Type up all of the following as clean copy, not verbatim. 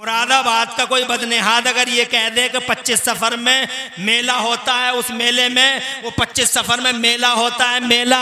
मुरादाबाद का कोई बदनेहाद अगर ये कह दे कि 25 सफर में मेला होता है, उस मेले में वो 25 सफर में मेला होता है, मेला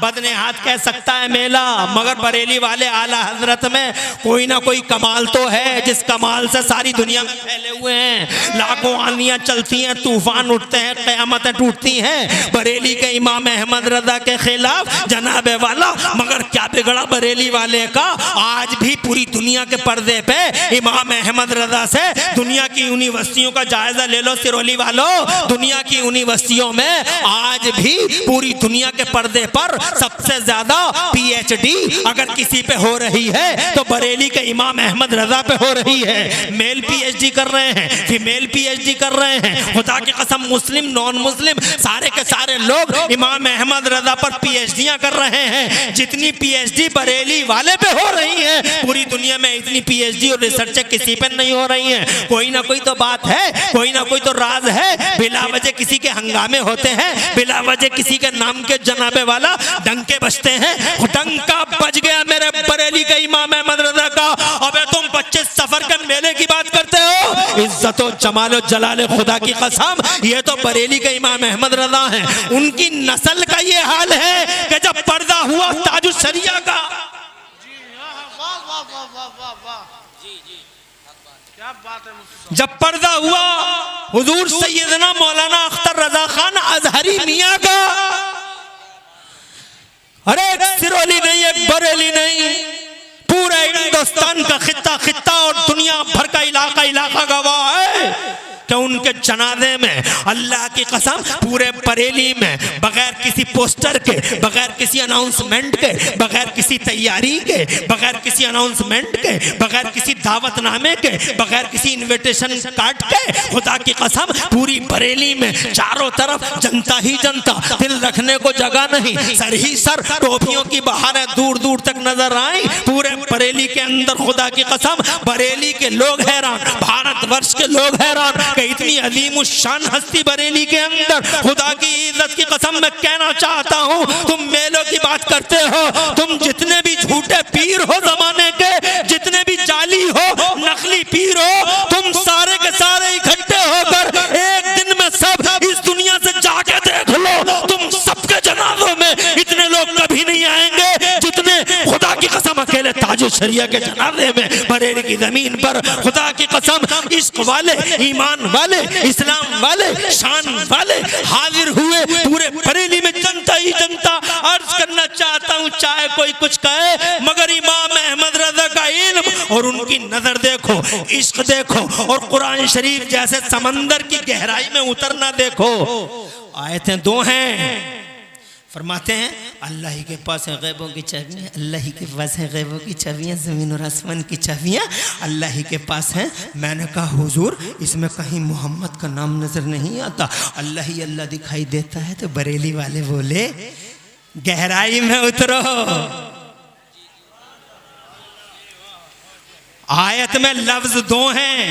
बदनेहाद कह सकता है मेला, मगर बरेली वाले आला हजरत में कोई ना कोई कमाल तो है जिस कमाल से सारी दुनिया में फैले हुए हैं। लाखों आंधियां चलती हैं, तूफान उठते हैं, क़यामतें टूटती हैं बरेली के इमाम अहमद रजा के खिलाफ जनाबे वाला, मगर क्या बिगड़ा बरेली वाले का। आज भी पूरी दुनिया के पर्दे पे इमाम अहमद रजा से दुनिया की यूनिवर्सिटियों का जायजा ले लो सिरोली वालों, दुनिया की यूनिवर्सिटियों में आज भी पूरी दुनिया के पर्दे पर सबसे ज्यादा पीएचडी अगर किसी पे हो रही है तो बरेली के इमाम अहमद रजा पे हो रही है। मेल पीएचडी कर रहे हैं, फीमेल पीएचडी कर रहे हैं, खुदा की कसम मुस्लिम नॉन मुस्लिम सारे के सारे लोग इमाम अहमद रजा पर पीएचडियां कर रहे हैं। जितनी पीएचडी बरेली वाले पे हो रही है पूरी दुनिया में इतनी पीएचडी और रिसर्च किसी पे नहीं हो रही है। कोई ना कोई तो बात है, कोई ना कोई तो राज है। बिला वजह किसी के हंगामे होते हैं, बिला वजह किसी के नाम के जनाबे वाला डंके बजते हैं। डंका बज गया मेरे बरेली के इमाम अहमद रजा का। अबे तुम 25 सफर के मेले की बात करते हो, इज्जतो जमालो जलाल खुदा की कसम ये तो बरेली के इमाम अहमद रजा हैं। उनकी नस्ल का ये हाल है कि जब पर्दा हुआ ताजुल शरिया का, क्या बात है, जब पर्दा हुआ हुजूर सैयदना मौलाना अख्तर रजा खान अजहरी मियां का, अरे एक सिरोली नहीं एक बरेली नहीं पूरे हिंदुस्तान का खित्ता खित्ता और दुनिया भर का इलाका गवाह है कि उनके जनाजे में अल्लाह की कसम पूरे बरेली में बगैर किसी पोस्टर के, बगैर किसी अनाउंसमेंट के, बगैर किसी तैयारी के, बगैर किसी अनाउंसमेंट के, बगैर किसी दावतनामे के, बगैर किसी इनविटेशन कार्ड के, खुदा की कसम पूरी बरेली में चारों तरफ जनता ही जनता, दिल रखने को जगह नहीं, सर ही सर टोपियों की बहारें दूर दूर तक नजर आई पूरे बरेली के अंदर। खुदा की कसम बरेली के लोग हैरान, भारतवर्ष के लोग हैरान कि इतनी अजीम शान हस्ती बरेली के अंदर। खुदा की इज्जत की कसम मैं कहना चाहता हूँ, तुम मेलों की बात करते हो, तुम जितने भी झूठे पीर हो जमाने के, जितने भी जाली हो नकली पीर हो, तुम सारे के सारे इकट्ठे होकर एक दिन में सब इस दुनिया से जाके देख लो, तुम सबके जनाजों में इतने लोग कभी नहीं आएंगे जितने खुदा की कसम अकेले ताजुल शरिया के जनाजे में बरेली की जमीन पर। खुदा की कसम इश्क वाले, ईमान वाले, इस्लाम वाले, शान वाले हाजिर हुए पूरे बरेली में, जनता ही जनता। अर्ज करना चाहता हूँ चाहे कोई कुछ कहे मगर इमाम अहमद रजा का इल्म और उनकी नजर देखो, इश्क देखो और कुरान शरीफ जैसे समंदर की गहराई में उतरना देखो। आयतें दो हैं, फरमाते हैं अल्लाह ही के पास है गैबों की चाबियाँ, अल्लाह ही के पास है गैबों की चाबियाँ, ज़मीन और आसमान की चाबियाँ अल्लाह ही के पास हैं। मैंने कहा हुजूर इसमें कहीं मोहम्मद का नाम नजर नहीं आता, अल्लाह ही अल्लाह दिखाई देता है। तो बरेली वाले बोले गहराई में उतरो। आयत में लफ्ज दो हैं,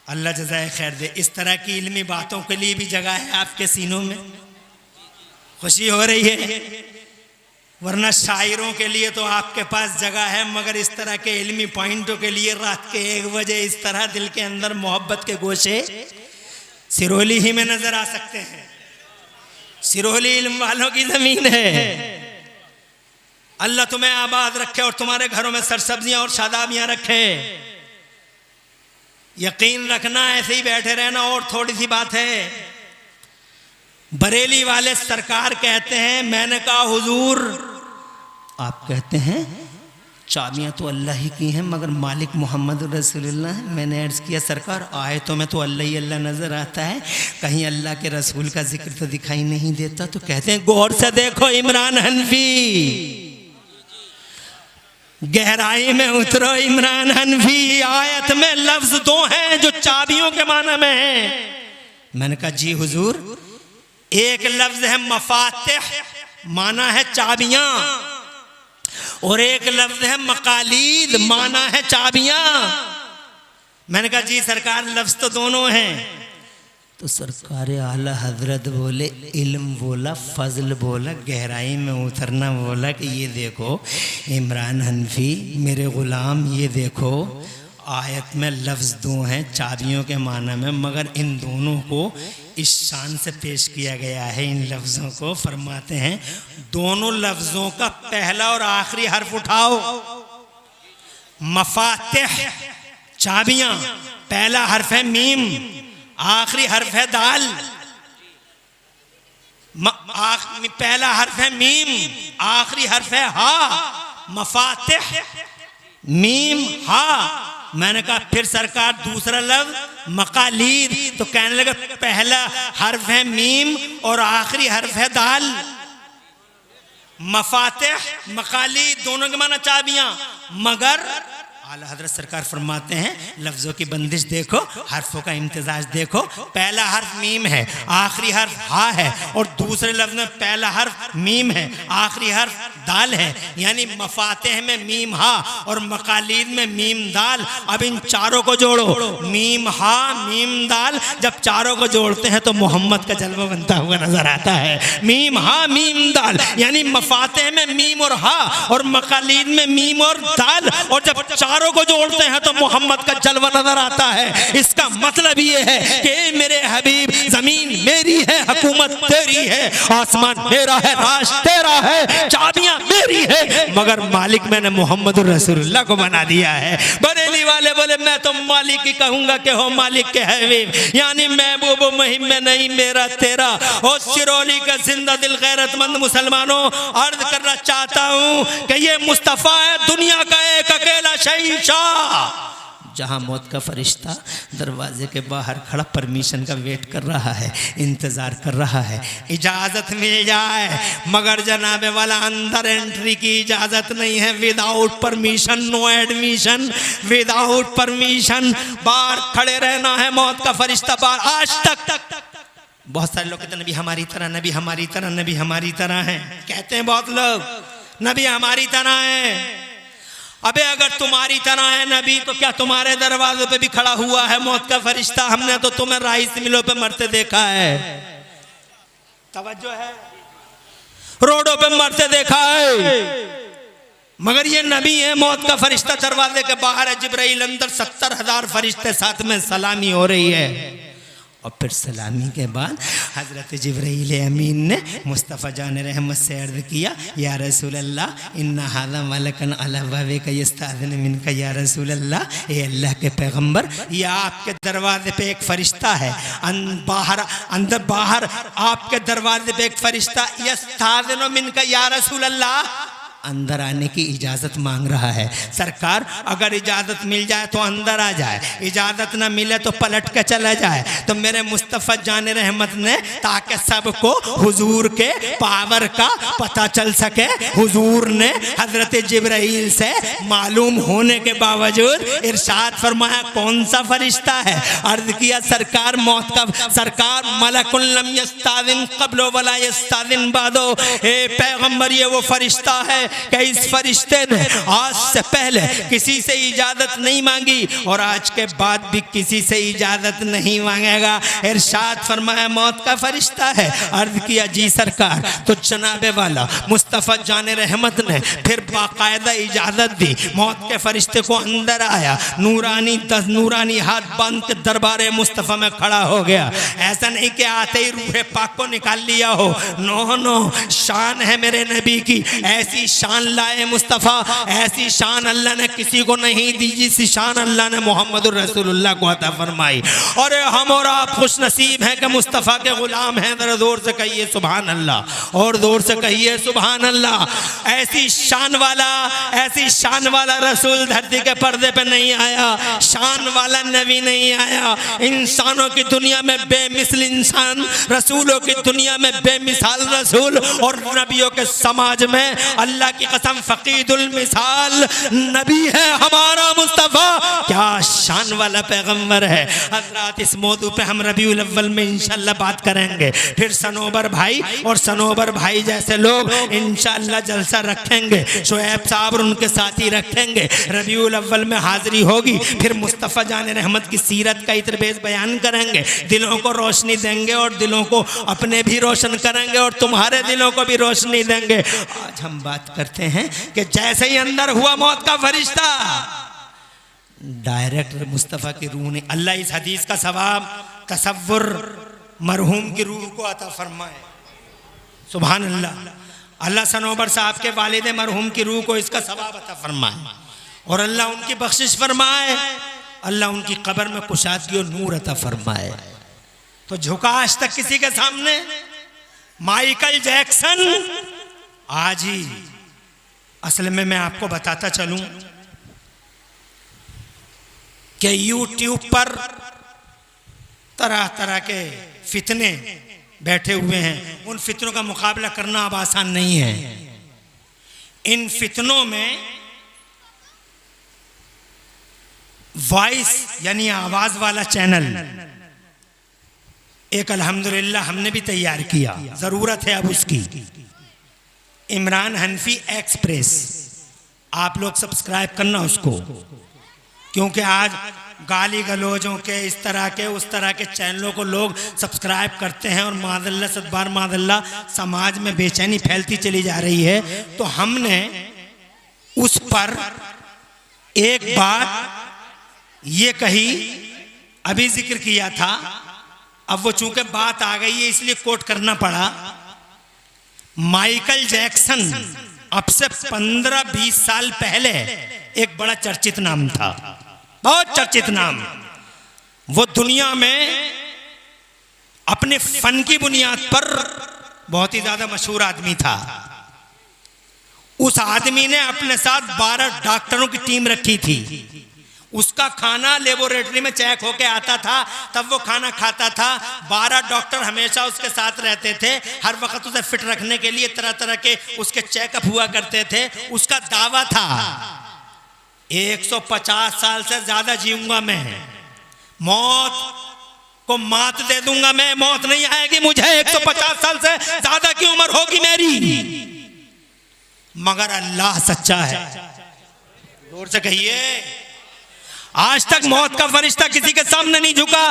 अल्लाह जज़ाए खैर दे। इस तरह की इल्मी बातों के लिए भी जगह है आपके सीनों में, खुशी हो रही है, वरना शायरों के लिए तो आपके पास जगह है मगर इस तरह के इल्मी पॉइंटों के लिए रात के 1 बजे इस तरह दिल के अंदर मोहब्बत के गोशे सिरोली ही में नजर आ सकते हैं। सिरोली इल्म वालों की जमीन है। अल्लाह तुम्हें आबाद रखे और तुम्हारे घरों में सरसब्जियां और शादाबियां रखे। यकीन रखना ऐसे ही बैठे रहना। और थोड़ी सी बात है, बरेली वाले सरकार कहते हैं, मैंने कहा हुजूर आप कहते हैं चाबियां तो अल्लाह ही की हैं मगर मालिक मोहम्मद रसूलुल्लाह है। मैंने अर्ज किया सरकार आयतों में तो अल्लाह ही अल्लाह नजर आता है, कहीं अल्लाह के रसूल का जिक्र तो दिखाई नहीं देता। तो कहते हैं गौर से देखो इमरान हनफी, गहराई में उतरो इमरान हनफी। आयत में लफ्ज दो हैं जो चाबियों के माना में है। मैंने कहा जी हुजूर, एक लफ्ज है मफातिह, माना है चाबियां, और एक लफ्ज है मकालीद, माना है चाबियां। मैंने कहा जी सरकार लफ्ज तो दोनों हैं। तो सरकार आला हजरत बोले इल्म बोला, फजल बोला, गहराई में उतरना बोला कि ये देखो इमरान हनफी मेरे गुलाम, ये देखो आयत में लफ्ज़ दो हैं चाबियों के माना में, मगर इन दोनों को इस शान से पेश किया गया है। इन लफ्ज़ों को फरमाते हैं दोनों लफ्ज़ों का पहला और आखिरी हर्फ उठाओ। मफातिह चाबियां, पहला हर्फ है मीम, आखिरी हर्फ है दाल। पहला हर्फ है मीम, आखिरी हर्फ है हा। मफातिह मीम हा। मैंने कहा फिर सरकार दूसरा लफ्ज मकालीद, तो कहने लगा पहला हर्फ है मीम और आखिरी हर्फ है दाल। मफातिह मकालीद दोनों के माना चाबियां, मगर आला हजरत सरकार फरमाते हैं लफ्ज़ों की बंदिश देखो, हर्फों का इम्तिजाज देखो। पहला हर्फ मीम है, आखिरी हर्फ हा है, और दूसरे लफ्ज़ में पहला हर्फ मीम है, आखिरी हर्फ दाल है। यानी मफातिह में मीम हा और मकालीद में मीम दाल। अब इन चारों को जोड़ो, मीम हा मीम दाल, जब चारों को जोड़ते हैं तो मोहम्मद का जलवा बनता हुआ नजर आता है। मीम हा मीम दाल, यानी मफातिह में मीम और हा और मकालीद में मीम और दाल, और जब चारों को जोड़ते हैं तो मोहम्मद का जलवा नजर आता है। इसका मतलब ये है कि मेरे हबीब जमीन मेरी है, हुकूमत तेरी है, आसमान मेरा है, राज तेरा है, चाबियां मेरी है, मगर मालिक मैंने मोहम्मद रसूलुल्लाह को बना दिया है। बरेली वाले बोले मैं तो मालिक ही कहूंगा कि हो मालिक के हबीब, यानी महबूब मुहिम में नहीं मेरा तेरा। और सिरोली का जिंदा दिल गैरतमंद मुसलमानों अर्ज करना चाहता हूं कि ये मुस्तफा है दुनिया का एक अकेला शहीद शाह, जहां मौत का फरिश्ता दरवाजे के बाहर खड़ा परमिशन का वेट कर रहा है, इंतजार कर रहा है, इजाजत मिल जाए, मगर जनाबे वाला अंदर एंट्री की इजाजत नहीं है। Without permission no admission, without permission बाहर खड़े रहना है। मौत का फरिश्ता बाहर। आज तक बहुत सारे लोग कहते हैं नबी हमारी तरह, नबी हमारी तरह, नबी हमारी तरह है, कहते हैं बहुत लोग नबी हमारी तरह है। अबे अगर तुम्हारी तरह है नबी तो क्या तुम्हारे दरवाजे पे भी खड़ा हुआ है मौत का फरिश्ता? हमने तो तुम्हें राइस मिलों पे मरते देखा है, तवज्जो है, रोडों पे मरते देखा है, मगर ये नबी है मौत का फरिश्ता दरवाजे के बाहर है। जिब्राइल अंदर 70,000 फरिश्ते साथ में सलामी हो रही है, और फिर सलामी के बाद हज़रत जिब्राइल अमीन ने मुस्तफ़ा जान रहमत से अर्ज़ किया या रसूल अल्लाह इन्ना हाज़ा मलकन अला बाबिका यस्ताज़िनु मिनका या रसूल अल्लाह, ए अल्लाह के पैगंबर ये आपके दरवाजे पे एक फ़रिश्ता है, अंदर बाहर आपके दरवाजे पे एक फ़रिश्ता यस्ताज़िनु मिनका या रसूल अल्लाह, अंदर आने की इजाज़त मांग रहा है। सरकार अगर इजाज़त मिल जाए तो अंदर आ जाए, इजाज़त ना मिले तो पलट के चला जाए। तो मेरे मुस्तफ़ा जान रहमत ने ताकि सबको हुजूर के पावर का पता चल सके, हुजूर ने हज़रत जिब्राइल से मालूम होने के बावजूद इरशाद फरमाया कौन सा फरिश्ता है? अर्ज़ किया सरकार मौत का, सरकार मलकुन लम यस्ताज़िन क़ब्लो वला यस्ताज़िन बादो, ए पैगंबर ये वो फरिश्ता है कि इस फरिश्ते ने आज से पहले किसी से इजाजत नहीं मांगी और आज के बाद भी किसी से इजाजत नहीं मांगेगा। इरशाद फरमाया मौत का फरिश्ता है। अर्ज किया जी सरकार। तो जनाबे वाला मुस्तफ़ा जान रहमत ने फिर बाकायदा इजाजत दी, मौत के फरिश्ते को अंदर आया, नूरानी हाथ बांध के दरबार मुस्तफ़ा में खड़ा हो गया। ऐसा नहीं कि आते ही रूह पाक को निकाल लिया हो, नो नो, शान है मेरे नबी की, ऐसी शान लाए मुस्तफ़ा, ऐसी शान अल्लाह ने किसी को नहीं दी जिस शान अल्लाह ने मोहम्मद रसूलुल्लाह को अता फरमाई। और हम और आप खुश नसीब हैं कि मुस्तफ़ा के गुलाम हैं। जरा जोर से कहिए सुभान अल्लाह, और जोर से कहिए सुभान अल्लाह। ऐसी शान वाला रसूल धरती के पर्दे पे नहीं आया, शान वाला नबी नहीं आया। इंसानों की दुनिया में बेमिसल इंसान, रसूलों की दुनिया में बेमिसाल रसूल, और नबियों के समाज में अल्लाह की कसम फकीदुल मिसाल नबी है हमारा मुस्तफ़ा। क्या शान वाला पैगंबर है। हज़रात इस मौजू पे हम रबीउल अव्वल में इंशाअल्लाह बात करेंगे। फिर सनोबर भाई और सनोबर भाई जैसे लोग इंशाअल्लाह जलसा रखेंगे, शुएब साहब और उनके साथी रखेंगे। रबीउल अव्वल में हाजिरी होगी, फिर मुस्तफ़ा जान रहमत की सीरत का इतरबेज बयान करेंगे, दिलों को रोशनी देंगे और दिलों को अपने भी रोशन करेंगे और तुम्हारे दिलों को भी रोशनी देंगे। आज हम बात करते हैं कि जैसे ही अंदर हुआ मौत का फरिश्ता, डायरेक्ट मुस्तफ़ा की रूह ने। अल्लाह इस हदीस का सवाब तसव्वुर मरहूम की रूह को अता फरमाए। सुभान अल्लाह। अल्लाह सनोबर साहब के वालिद मरहूम की रूह को इसका सवाब अता फरमाए और अल्लाह उनकी बख्शिश फरमाए। अल्लाह उनकी कब्र में कुशादगी और नूर अता फरमाए। तो झुका आज तक किसी के सामने? माइकल जैक्सन आज ही। असल में मैं आपको बताता चलूं कि यूट्यूब पर तरह तरह के फितने बैठे हुए हैं। उन फितनों का मुकाबला करना अब आसान नहीं है। इन फितनों में वॉइस यानी आवाज वाला चैनल एक अल्हम्दुलिल्लाह हमने भी तैयार किया, जरूरत है अब उसकी। इमरान हनफी एक्सप्रेस, आप लोग सब्सक्राइब करना उसको, क्योंकि आज गाली गलौजों के इस तरह के उस तरह के चैनलों को लोग सब्सक्राइब करते हैं और मादल्ला सदबार मादल्ला समाज में बेचैनी फैलती चली जा रही है। तो हमने उस पर एक बात ये कही, अभी जिक्र किया था, अब वो चूंकि बात आ गई है इसलिए कोट करना पड़ा। माइकल जैक्सन अब से 15-20 साल पहले एक बड़ा चर्चित नाम था, बहुत चर्चित नाम। वो दुनिया में अपने फन की बुनियाद पर बहुत ही ज्यादा मशहूर आदमी था। उस आदमी ने अपने साथ 12 डॉक्टरों की टीम रखी थी। उसका खाना लेबोरेटरी में चेक होके आता था, तब वो खाना खाता था। 12 डॉक्टर हमेशा उसके साथ रहते थे, हर वक्त उसे फिट रखने के लिए तरह तरह के उसके चेकअप हुआ करते थे। उसका दावा था 150 साल से ज्यादा जीऊंगा मैं, मौत को मात दे दूंगा मैं, मौत नहीं आएगी मुझे, 150 साल से ज्यादा की उम्र होगी मेरी। मगर अल्लाह सच्चा है। जोर से कहिए, आज तक मौत का फरिश्ता किसी के सामने नहीं झुका।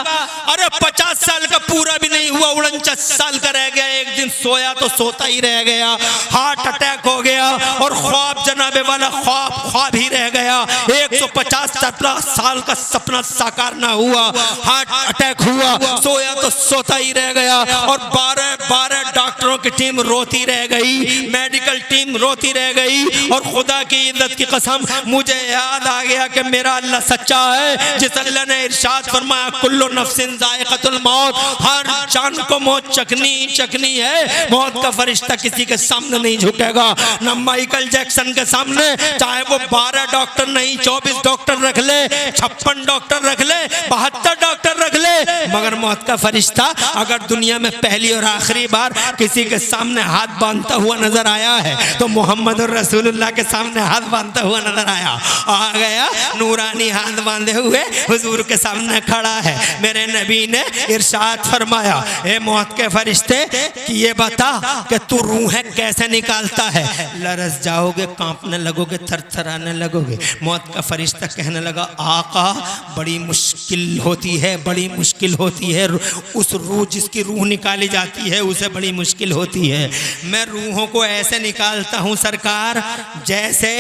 अरे 50 साल का पूरा भी नहीं हुआ, 49 साल का रह गया, एक दिन सोया तो सोता ही रह गया, हार्ट अटैक हो गया और ख्वाब जनाबे वाला ख्वाब ही रह गया। 150 साल का सपना साकार ना हुआ, हार्ट अटैक हुआ, सोया तो सोता ही रह गया और 12 डॉक्टरों की टीम रोती रह गई, मेडिकल टीम रोती रह गई। और खुदा की इज्जत की कसम, मुझे याद आ गया कि मेरा अल्लाह सच्चा है, जिस अल्लाह ने इरशाद फरमाया कुल्लु नफ्सिन जायक़तुल मौत, हर जान को मौत चखनी है। मौत का फरिश्ता किसी के सामने नहीं झुकेगा, न माइकल जैक्सन के सामने, चाहे वो 12 डॉक्टर नहीं 24 डॉक्टर रख ले, 56 डॉक्टर रख ले, 72 डॉक्टर रख ले, मगर मौत का फरिश्ता अगर दुनिया में पहली और आखिरी बार किसी के सामने हाथ बांधता हुआ नजर आया है तो मोहम्मद रसूलुल्लाह के सामने हाथ बांधता हुआ नजर आया। आ गया नूरानी हाथ बांधे हुए हुजूर के सामने खड़ा है। मेरे नबी ने इरशाद फरमाया, ए मौत के फरिश्ते कि ये बता कि तू रूहें कैसे निकालता है। लरस जाओगे, कांपने लगोगे, थरथराने लगोगे। मौत का फरिश्ता कहने लगा, आका बड़ी मुश्किल होती है, बड़ी मुश्किल होती है, उस रूह जिसकी रूह निकाली जाती है उसे बड़ी मुश्किल होती है। मैं रूहों को ऐसे निकालता हूँ सरकार, जैसे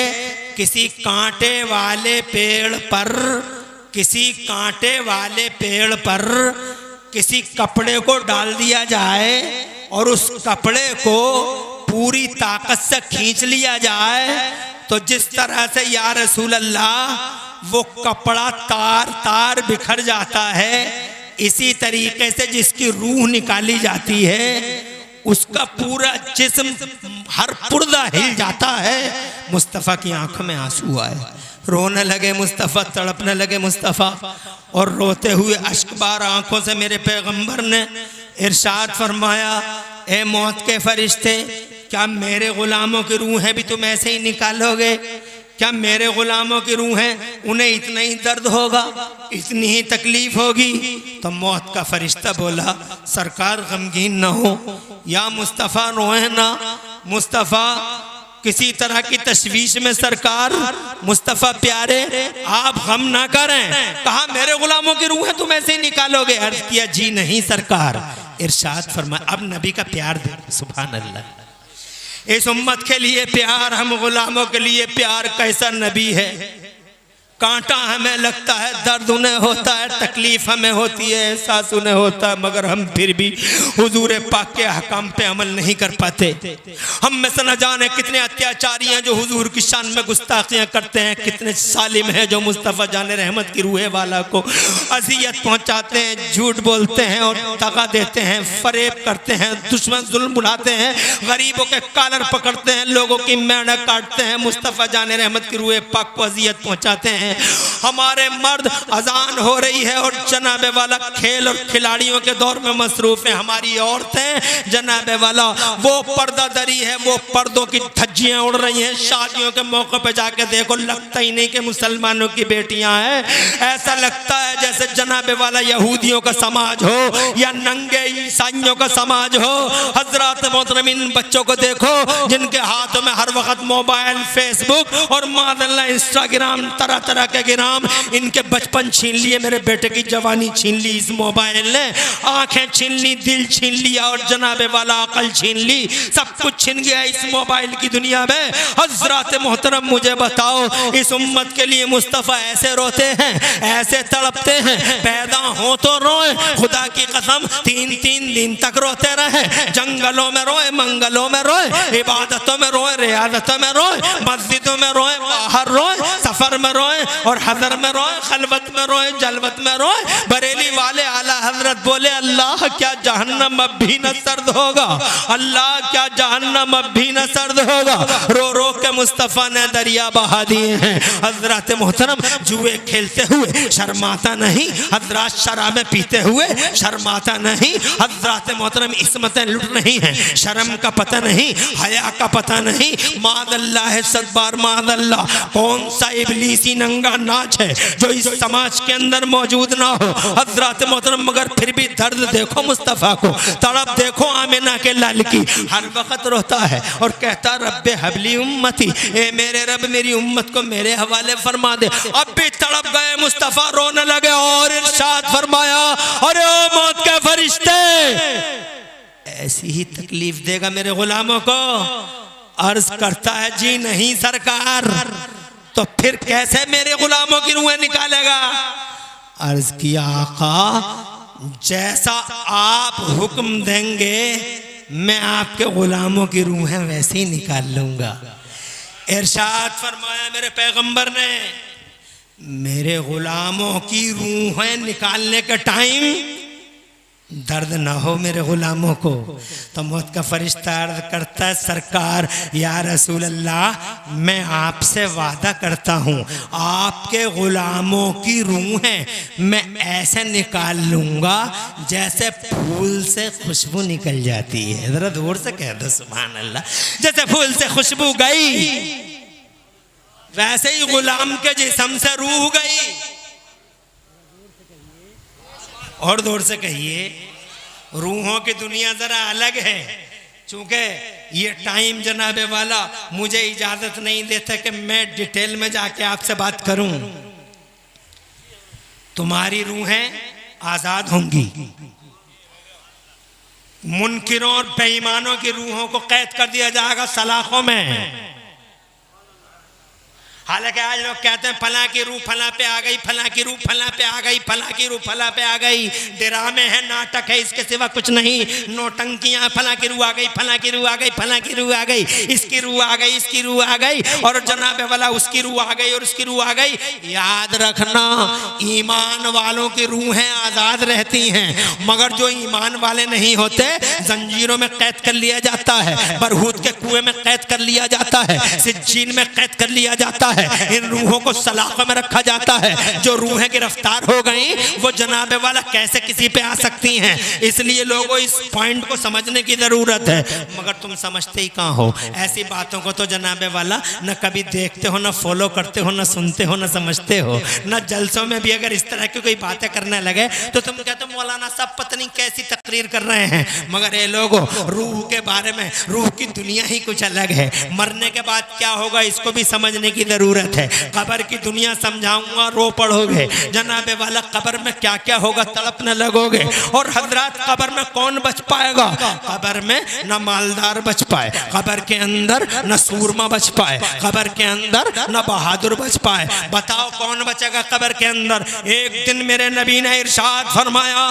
किसी कांटे वाले पेड़ पर किसी कपड़े को डाल दिया जाए और उस कपड़े को पूरी ताकत से खींच लिया जाए, तो जिस तरह से या रसूल अल्लाह वो कपड़ा तार तार बिखर जाता है, इसी तरीके से जिसकी रूह निकाली जाती है उसका पूरा जिस्म, हर पुर्जा हिल जाता है। मुस्तफ़ा की आंखों में आंसू आए, रोने लगे मुस्तफ़ा, तड़पने लगे मुस्तफ़ा, और रोते हुए अश्कबार आंखों से मेरे पैगंबर ने इरशाद फरमाया, ए मौत के फरिश्ते, क्या मेरे गुलामों की रूहें भी तुम ऐसे ही निकालोगे? क्या मेरे गुलामों की रूहें, उन्हें इतना ही दर्द होगा, इतनी ही तकलीफ होगी? तो मौत का फरिश्ता बोला, सरकार गमगीन ना हो, या मुस्तफ़ा रोए ना, मुस्तफ़ा किसी तरह की तशवीश में सरकार, मुस्तफ़ा प्यारे आप गम ना करें। कहा मेरे गुलामों की रूहें तुम ऐसे ही निकालोगे? अर्ज किया जी नहीं सरकार। इरशाद फरमाया, अब नबी का प्यार दे, सुभान अल्लाह, इस उम्मत के लिए प्यार, हम गुलामों के लिए प्यार। कैसा नबी है, कांटा हमें लगता है, दर्द उन्हें होता है, तकलीफ हमें होती है, एहसास उन्हें होता है, मगर हम फिर भी हुजूर पाक के अहकाम पे अमल नहीं कर पाते। हम में से न जाने कितने अत्याचारी हैं जो हुजूर की शान में गुस्ताखियां करते हैं, कितने सालिम हैं जो मुस्तफ़ा जाने रहमत की रूह वाला को अजियत पहुंचाते हैं, झूठ बोलते हैं और दगा देते हैं, फरेब करते हैं, दुश्मन जुल्म बुलाते हैं, गरीबों के कॉलर पकड़ते हैं, लोगों की मेंढक काटते हैं, मुस्तफ़ा जाने रहमत की रूह पाक को अजियत पहुंचाते हैं। हमारे मर्द अजान हो रही है और जनाबे वाला खेल और खिलाड़ियों के दौर में मसरूफ है। हमारी औरतें जनाबे वाला वो पर्दादरी है, वो पर्दों की धज्जियां उड़ रही हैं। शादियों के मौके पे जाके देखो, लगता ही नहीं कि मुसलमानों की बेटियां हैं, ऐसा लगता है जैसे जनाबे वाला यहूदियों का समाज हो या नंगे ईसाइयों का समाज हो। हजरत मोहतरमीन बच्चों को देखो जिनके हाथों में हर वक्त मोबाइल, फेसबुक और मादल्ला इंस्टाग्राम, तरह तरह के गिराम। इनके बचपन छीन लिए, मेरे बेटे की जवानी छीन ली इस मोबाइल ने, आंखें छीन ली, दिल छीन लिया और जनाबे वाला अकल छीन ली, सब कुछ छीन गया इस मोबाइल की दुनिया में। हजरत मोहतरम मुझे बताओ, इस उम्मत के लिए मुस्तफ़ा ऐसे रोते हैं, ऐसे तड़पते हैं, पैदा हो तो रोए, खुदा की कसम 3-3 दिन तक रोते रहे, जंगलों में रोए, मंगलों में रोए, इबादतों में रोए, रियादतों में रोए, मस्जिदों में रोए, बाहर रोए, सफर में रोए और हजर में रोए, खलवत में रोए, जलवत में रोए। बरेली वाले आला हजरत बोले, अल्लाह क्या जहन्नम अब भी न सर्द होगा, अल्लाह क्या जहन्नम अब भी न सर्द होगा। रो रो के मुस्तफ़ा ने दरिया बहा दिए हैं। हजरत मोहतरम जुए खेलते हुए शर्माता नहीं, हजरत शराबें पीते हुए शर्माता नहीं, हजरत मोहतरम इस्मतें लुट रही हैं, शर्म का पता नहीं, हया का पता नहीं। मादल्ला है सदबार मादल्ला, कौन सा इबलीसी नंगा नाच है जो इस समाज के अंदर मौजूद ना हो। हजरत मोहतरम मगर फिर भी दर्द देखो मुस्तफ़ा को, तड़प देखो आमिना के लाल की, हर वक्त रोता है और कहता रब्बे हबली उम्मती, ए मेरे रब मेरी उम्मत को मेरे हवाले फरमा दे। अब भी तड़प गए मुस्तफ़ा, रोने लगे और इरशाद फरमाया, अरे ओ मौत के फरिश्ते, ऐसी ही तकलीफ देगा मेरे गुलामों को। अर्ज करता है जी नहीं सरकार, तो फिर कैसे मेरे गुलामों की रूहें निकालेगा। अर्ज किया आका, जैसा आप हुक्म देंगे मैं आपके गुलामों की रूहें वैसे ही निकाल लूंगा। इरशाद फरमाया मेरे पैगंबर ने, मेरे गुलामों की रूहें निकालने का टाइम दर्द ना हो मेरे गुलामों को। तो मौत का फरिश्ता अर्ज करता है, सरकार या रसूल अल्लाह, मैं आपसे वादा करता हूँ आपके गुलामों की रूहें मैं ऐसे निकाल लूँगा जैसे फूल से खुशबू निकल जाती है। ज़रा दूर से कह दो सुभान अल्लाह। जैसे फूल से खुशबू गई वैसे ही गुलाम के जिस्म से रूह गई। और दूर से कहिए, रूहों की दुनिया जरा अलग है। चूंकि ये टाइम जनाबे वाला मुझे इजाजत नहीं देता कि मैं डिटेल में जाके आपसे बात करूं। तुम्हारी रूहें आजाद होंगी, मुनकिरों और बेईमानों की रूहों को कैद कर दिया जाएगा सलाखों में। हालांकि आज लोग कहते हैं फला की रूह फला पे आ गई, फला की रूह फला पे आ गई, फला की रूह फला पे आ गई। ड्रामे है, नाटक है, इसके सिवा कुछ नहीं। नोटंकियां, फला की रूह आ गई, फला की रूह आ गई, फला की रूह आ गई, इसकी रूह आ गई, इसकी रूह आ गई और जनाबे वाला उसकी रूह आ गई और उसकी रूह आ गई। याद रखना, ईमान वालों की रूहें आज़ाद रहती हैं, मगर जो ईमान वाले नहीं होते जंजीरों में कैद कर लिया जाता है, बरहूद के कुएं में कैद कर लिया जाता है, सिज्जीन में कैद कर लिया जाता है। इन रूहों को सलाखों में रखा जाता है। जो रूहें गिरफ्तार हो गई वो जनाबे वाला कैसे किसी पे आ सकती हैं। इसलिए लोगों इस पॉइंट को समझने की जरूरत है, मगर तुम समझते ही कहाँ हो। ऐसी बातों को तो जनाबे वाला न कभी देखते हो, न फॉलो करते हो, न सुनते हो, न समझते हो। न जलसों में भी अगर इस तरह की कोई बातें करने लगे तो तुम कहते हो मौलाना साहब पता नहीं कैसी तकरीर कर रहे हैं। मगर ये लोगों, रूह के बारे में, रूह की दुनिया ही कुछ अलग है। मरने के बाद क्या होगा इसको भी समझने की जरूरत ज़रूरत है। कब्र की दुनिया समझाऊंगा, रो पड़ोगे। जनाबे वाला कब्र में क्या क्या होगा, तड़पने लगोगे। और हजरत कब्र में कौन बच पाएगा? कब्र में न मालदार बच पाए, कब्र के अंदर न सूरमा बच पाए, कब्र के अंदर न बहादुर बच पाए। बताओ कौन बचेगा कब्र के अंदर? एक दिन मेरे नबी ने इरशाद फरमाया,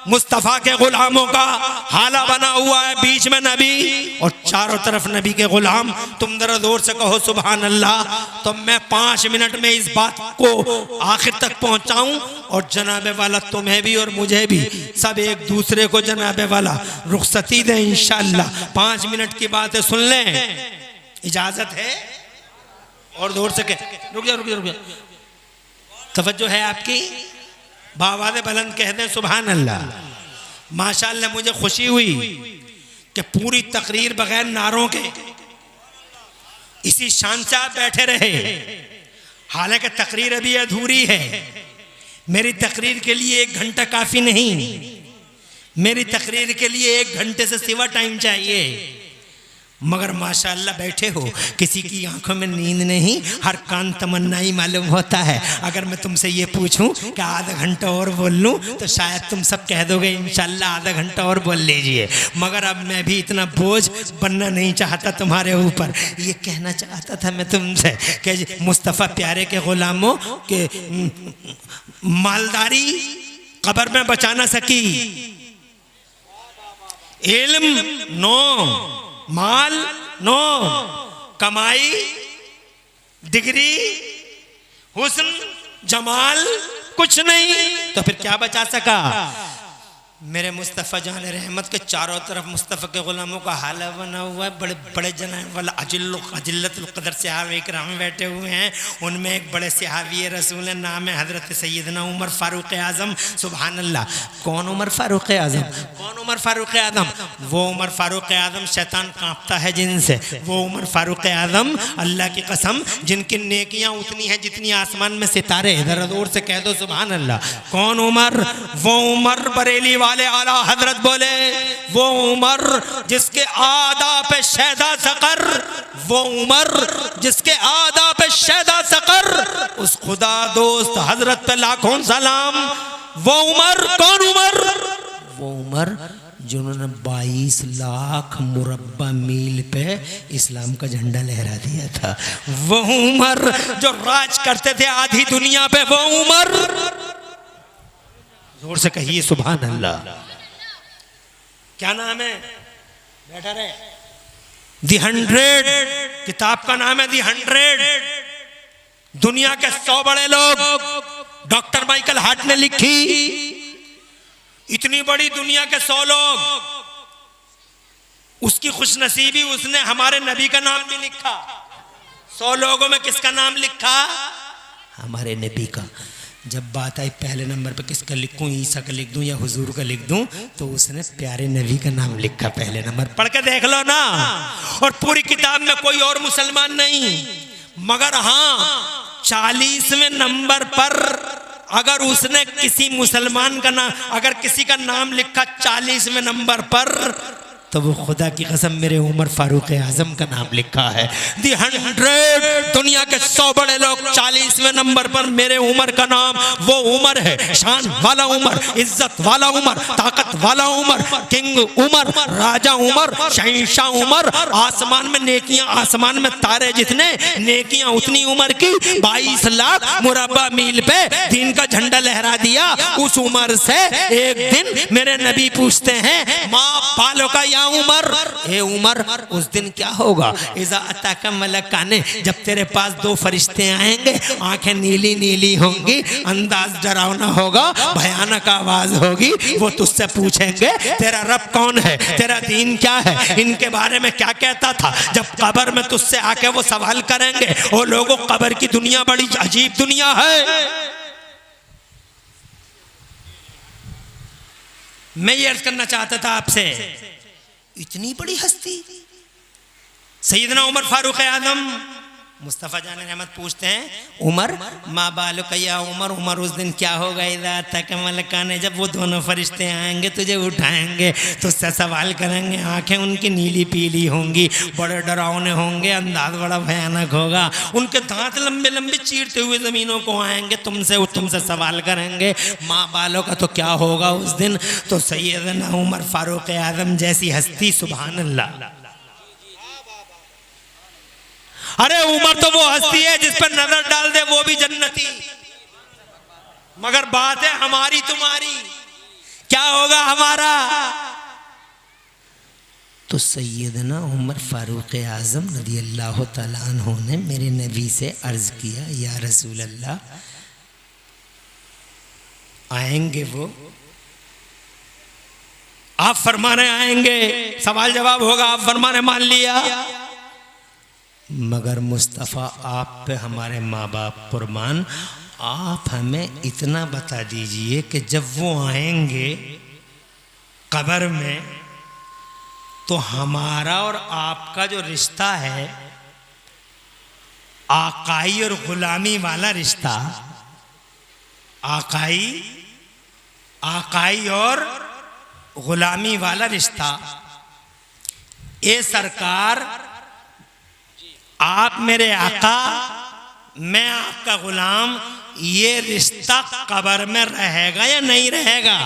मुस्तफ़ा के गुलामों का हाला बना हुआ है, बीच में नबी और चारों तरफ नबी के गुलाम। तुम जरा जोर से कहो सुभान अल्लाह। तो मैं 5 मिनट में इस बात को आखिर तक पहुंचाऊं और जनाबे वाला तुम्हें भी और मुझे भी सब एक दूसरे को जनाबे वाला रुखसती दें इंशाअल्लाह। 5 मिनट की बातें सुन लें, इजाजत है? और जोर से रुक जा तवज्जो है आपकी? बावाज़ बुलंद कह दें सुभान अल्लाह। माशाअल्लाह मुझे खुशी हुई कि पूरी तकरीर बगैर नारों के इसी शान से आप बैठे रहे। हालांकि तकरीर अभी अधूरी है। मेरी तकरीर के लिए 1 घंटा काफ़ी नहीं, मेरी तकरीर के लिए 1 घंटे से सिवा टाइम चाहिए। मगर माशाअल्लाह बैठे हो, किसी की आंखों में नींद नहीं, हर कान तमन्ना ही मालूम होता है। अगर मैं तुमसे ये पूछूं कि आधा घंटा और बोल लूं तो शायद तुम सब कह दोगे इंशाअल्लाह आधा घंटा और बोल लीजिए। मगर अब मैं भी इतना बोझ बनना नहीं चाहता तुम्हारे ऊपर। ये कहना चाहता था मैं तुमसे कि मुस्तफ़ा प्यारे के गुलामों के मालदारी कब्र में बचा ना सकी। इल्म नो, माल नो, कमाई, डिग्री, हुस्न, जमाल कुछ नहीं, तो फिर क्या बचा सका? मेरे मुस्तफ़ा जान रहमत के चारों तरफ मुस्तफ़ा के गुलामों का हाला बना हुआ है। बड़े बड़े जनाब वाला अजिल्लतुल क़दर सहाबा इकराम बैठे हुए हैं। उनमें एक बड़े सहाबी रसूल है, नाम है हज़रत सैयदना उमर फ़ारूक आज़म। सुभान अल्लाह। कौन उमर फ़ारूक आज़म? कौन उमर फ़ारूक आज़म? वो उमर फ़ारूक आज़म शैतान कांपता है जिनसे। वो उमर फ़ारूक आज़म अल्लाह की कसम जिनकी नेकियां उतनी हैं जितनी आसमान में सितारे। ज़रा जोर से कह दो सुभान अल्लाह। कौन उमर? वो उमर बरेली वाले आला हजरत बोले, वो उमर जिसके आदा पे शैदा सकर, वो उमर जिसके आदा पे शैदा सकर, उस खुदा दोस्त हजरत पे लाखों सलाम। वो उमर कौन उमर? वो उमर जिन्होंने 22 लाख मुरब्बा मील पे इस्लाम का झंडा लहरा दिया था। वो उमर जो राज करते थे आधी दुनिया पे। वो उमर, जोर से कहिए सुभान अल्लाह। क्या नाम है? बैठा रहे। दी 100 किताब का नाम है दी 100। दुनिया के 100 बड़े लोग डॉक्टर माइकल हार्ट ने लिखी। इतनी बड़ी दुनिया के 100 लोग, उसकी खुशनसीबी उसने हमारे नबी का नाम भी लिखा। 100 लोगों में किसका नाम लिखा? हमारे नबी का। जब बात आई पहले नंबर पे किसका लिखूं, ईसा का लिख दूं या हुजूर का लिख दूं, तो उसने प्यारे नबी का नाम लिखा पहले नंबर। पढ़ के देख लो ना। और पूरी किताब में कोई और मुसलमान नहीं। मगर हाँ 40वें नंबर पर अगर उसने किसी मुसलमान का नाम, अगर किसी का नाम लिखा 40वें नंबर पर, तो वो खुदा की कसम मेरे उमर फारूक आजम का नाम लिखा है। दी 100 दुनिया के 100 बड़े लोग 40वें नंबर पर मेरे उमर का नाम। वो उमर है शान वाला उमर, इज्जत वाला उमर, ताकत वाला उमर, किंग उमर, राजा उमर, शहंशाह उमर। आसमान में नेकियां, आसमान में तारे जितने, नेकियां उतनी उमर की। 22 लाख मुरब्बा मील पे दीन का झंडा लहरा दिया। उस उमर से एक दिन मेरे नबी पूछते हैं, माँ बालों का या उमर, ए उमर उस दिन क्या होगा? इज़ा अताका मलकाने, जब तेरे पास 2 फरिश्ते आएंगे, आंखें नीली नीली होंगी, अंदाज डरावना होगा, भयानक आवाज होगी। वो तुझसे पूछेंगे तेरा रब कौन है, तेरा दीन क्या है, इनके बारे में क्या कहता था। जब कब्र में तुझसे आके वो सवाल करेंगे, ओ लोगों कब्र की दुनिया बड़ी अजीब दुनिया है। मैं ये अर्ज करना चाहता था आपसे, इतनी बड़ी हस्ती सैयदना उमर फारूक आजम मुस्तफ़ा जान रहमत पूछते हैं उमर माँ बालो कया उमर, उमर उस दिन क्या होगा इदा तक मलकाने, जब वो दोनों फरिश्ते आएंगे तुझे उठाएंगे तुझसे सवाल करेंगे, आंखें उनकी नीली पीली होंगी, बड़े डरावने होंगे, अंदाज बड़ा भयानक होगा, उनके दांत लंबे लंबे चीरते हुए ज़मीनों को आएंगे, तुमसे सवाल करेंगे माँ बालों का तो क्या होगा उस दिन। तो सैयदना उमर फारूक आज़म जैसी हस्ती, सुभान अल्लाह। अरे उमर तो वो हस्ती है जिस पर नजर डाल दे वो भी जन्नती, मगर बात है हमारी तुम्हारी, क्या होगा हमारा। तो सैयदना उमर फारूक आज़म रज़ी अल्लाह तआला अन्हु ने मेरे नबी से अर्ज किया, या रसूल अल्लाह आएंगे वो? आप फरमाने आएंगे, सवाल जवाब होगा, आप फरमाने मान लिया, मगर मुस्तफ़ा आप पे हमारे माँ बाप कुर्बान, आप हमें इतना बता दीजिए कि जब वो आएंगे कब्र में तो हमारा और आपका जो रिश्ता है आकाई और गुलामी वाला रिश्ता, आकाई और गुलामी वाला रिश्ता, ए सरकार आप मेरे आका मैं आपका गुलाम, ये रिश्ता कब्र में रहेगा या नहीं रहेगा?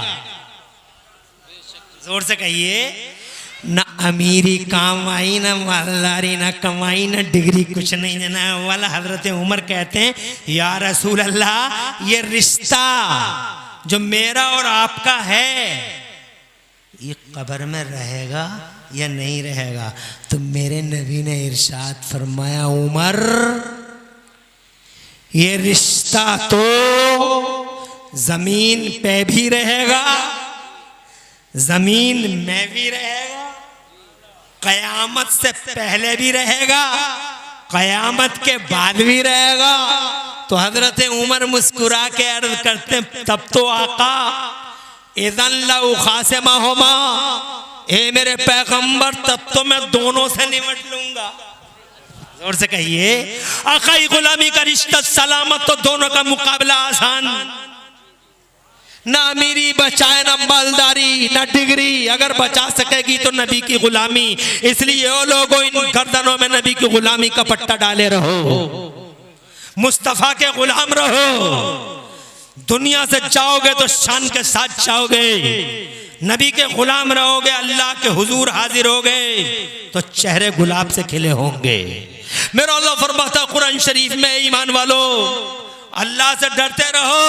जोर से कहिए। न अमीरी काम आई, न मालदारी, न कमाई, न डिग्री, कुछ नहीं देना वाला। हजरत उमर कहते हैं या रसूल अल्लाह ये रिश्ता जो मेरा और आपका है ये कब्र में रहेगा या नहीं रहेगा? तो मेरे नबी ने इरशाद फरमाया उमर ये रिश्ता तो जमीन पे भी रहेगा, जमीन में भी रहेगा, कयामत से पहले भी रहेगा, कयामत के बाद भी रहेगा। तो हजरत उमर मुस्कुरा के अर्ज करते तब तो आका इज़न लऊ खासिमहुमा, ए मेरे पैगंबर तब तो मैं दोनों से निमट लूंगा। जोर से कहिए। आकाई गुलामी का रिश्ता सलामत तो दोनों का मुकाबला आसान, ना अमीरी बचाए ना मालदारी ना डिग्री, अगर बचा सकेगी तो नबी की गुलामी। इसलिए वो लोगों इन गर्दनों में नबी की गुलामी का पट्टा डाले रहो, मुस्तफा के गुलाम रहो। दुनिया से जाओगे तो शान के साथ जाओगे, नबी के गुलाम रहोगे, अल्लाह के हुजूर हाजिर होगे तो चेहरे गुलाब से खिले होंगे। मेरा अल्लाह फरमाता कुरान शरीफ में, ईमान वालो अल्लाह से डरते रहो,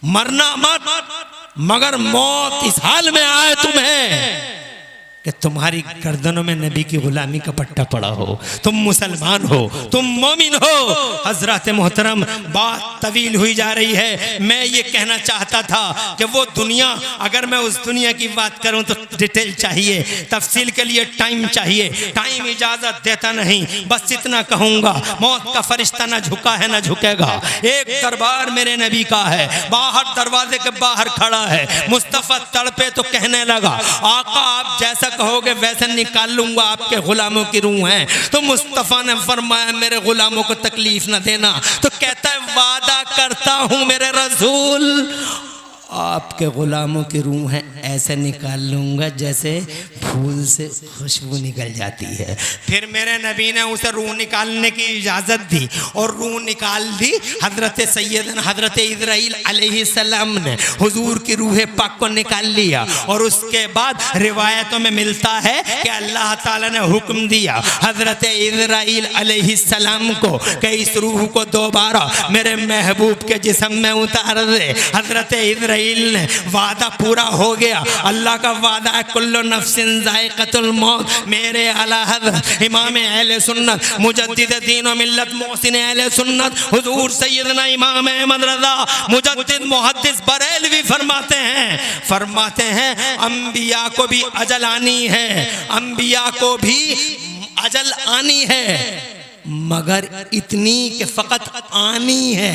मरना मत, मगर मौत इस हाल में आए तुम्हें कि तुम्हारी गर्दनों में नबी की गुलामी का पट्टा पड़ा हो, तुम मुसलमान हो, तुम मोमिन हो। हजरत मोहतरम बात तवील हुई जा रही है। मैं ये कहना चाहता था कि वो दुनिया, अगर मैं उस दुनिया की बात करूं तो डिटेल चाहिए, तफसील के लिए टाइम चाहिए, टाइम इजाजत देता नहीं। बस इतना कहूंगा, मौत का फरिश्ता ना झुका है ना झुकेगा। एक दरबार मेरे नबी का है, बाहर दरवाजे के बाहर खड़ा है, मुस्तफा तड़पे तो कहने लगा आका आप जैसा कहोगे वैसे निकाल लूंगा, आपके गुलामों की रूह है। तो मुस्तफा ने फरमाया मेरे गुलामों को तकलीफ न देना। तो कहता है वादा करता हूं मेरे रसूल आपके गुलामों की रूह है ऐसे निकाल लूंगा जैसे फूल से खुशबू निकल जाती है। फिर मेरे नबी ने उसे रूह निकालने की इजाज़त दी और रूह निकाल दी। हजरत सैयदना हजरत इज़राइल अलैहिस्सलाम ने हुजूर की रूह पाक को निकाल लिया। और उसके बाद रिवायतों में मिलता है कि अल्लाह ताला ने हुक्म दिया हजरत इज़राइल अलैहिस्सलाम को कि इस रूह को दोबारा मेरे महबूब के जिस्म में उतार दे। हजरत इज़राइल वादा पूरा हो गया। अल्लाह का वादा है कुल्लु नफ्सिन ज़ाइक़तुल मौत। मेरे आला हज़रत इमाम अहले सुन्नत मुजद्दिद दीन व मिल्लत मोहसिन अहले सुन्नत हुजूर सैयदना इमाम अहमद रज़ा मुजद्दिद मुहद्दिस बरेलवी फरमाते हैं अंबिया को भी अजल आनी है, अंबिया को भी अजल आनी है, मगर इतनी कि फ़कत आनी है।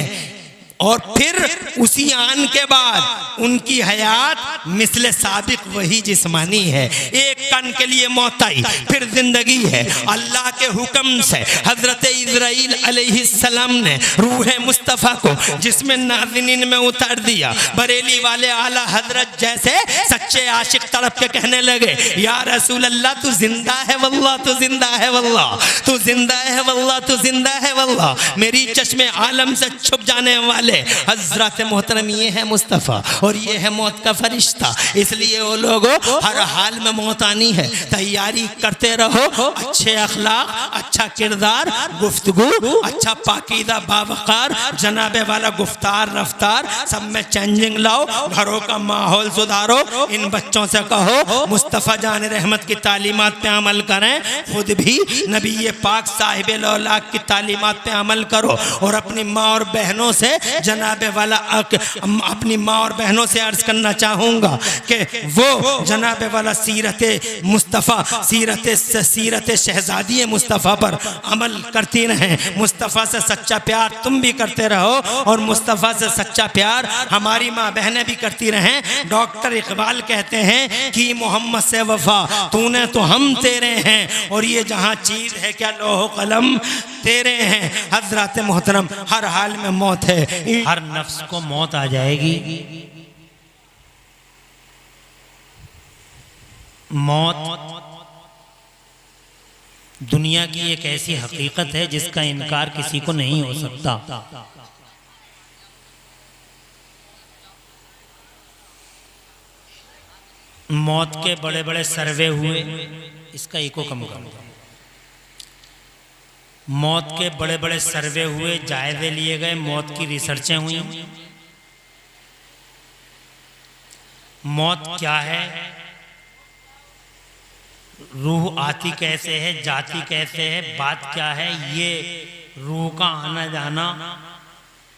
और फिर उसी आन के बाद उनकी हयात मिसले साबिक वही जिस्मानी है। एक कन के लिए मौत आई, फिर जिंदगी है। अल्लाह के हुक्म से हजरत इजराइल अलैहिस्सलाम ने रूह मुस्तफ़ा को जिसमें नाज़नीन में उतार दिया। बरेली वाले आला हजरत जैसे सच्चे आशिक तड़प के कहने लगे, या रसूल अल्लाह तू जिंदा है वल्लाह, तू जिंदा है वल्लाह, तू जिंदा है वल्लाह, तू जिंदा है वल्लाह। मेरी चश्मे आलम से छुप जाने वाले हजरत मोहतरम ये है मुस्तफ़ा और ये है मौत का फरिश्ता। इसलिए वो लोगों हर हाल में मौत आनी है, तैयारी करते रहो। अच्छे अखलाक, अच्छा किरदार, गुफ्तगू, अच्छा पाकीदा बावकार, जनाबे वाला गुफ्तार रफ्तार, सब में चेंजिंग लाओ। घरों का माहौल सुधारो। इन बच्चों से कहो मुस्तफ़ा जान रहमत की तालीमात पे अमल करें, खुद भी नबी पाक साहिब लौलाक की तालीमात पे अमल करो। और अपनी माँ और बहनों से जनाबे वाला अपनी माँ और बहनों से अर्ज करना चाहूँगा कि वो जनाबे वाला सीरत मुस्तफ़ा, सीरत शहजादी मुस्तफ़ा पर अमल करती रहें। मुस्तफ़ा से सच्चा प्यार तुम भी करते रहो और मुस्तफ़ा से सच्चा प्यार हमारी माँ बहनें भी करती रहें। डॉक्टर इकबाल कहते हैं कि मोहम्मद से वफा तूने तो हम तेरे हैं, और ये जहाँ चीज़ है क्या लोहो कलम तेरे हैं। हजरत मोहतरम हर हाल में मौत है, हर नफ्स को मौत आ जाएगी। मौत दुनिया की एक ऐसी हकीकत है जिसका इनकार किसी को नहीं हो सकता। मौत के बड़े बड़े सर्वे हुए, इसका इको कम करूंगा। मौत के बड़े बड़े सर्वे हुए, जायजे लिए गए, मौत की रिसर्चें हुई। मौत क्या है, रूह आती कैसे है, जाती कैसे है, बात क्या है, ये रूह का आना जाना,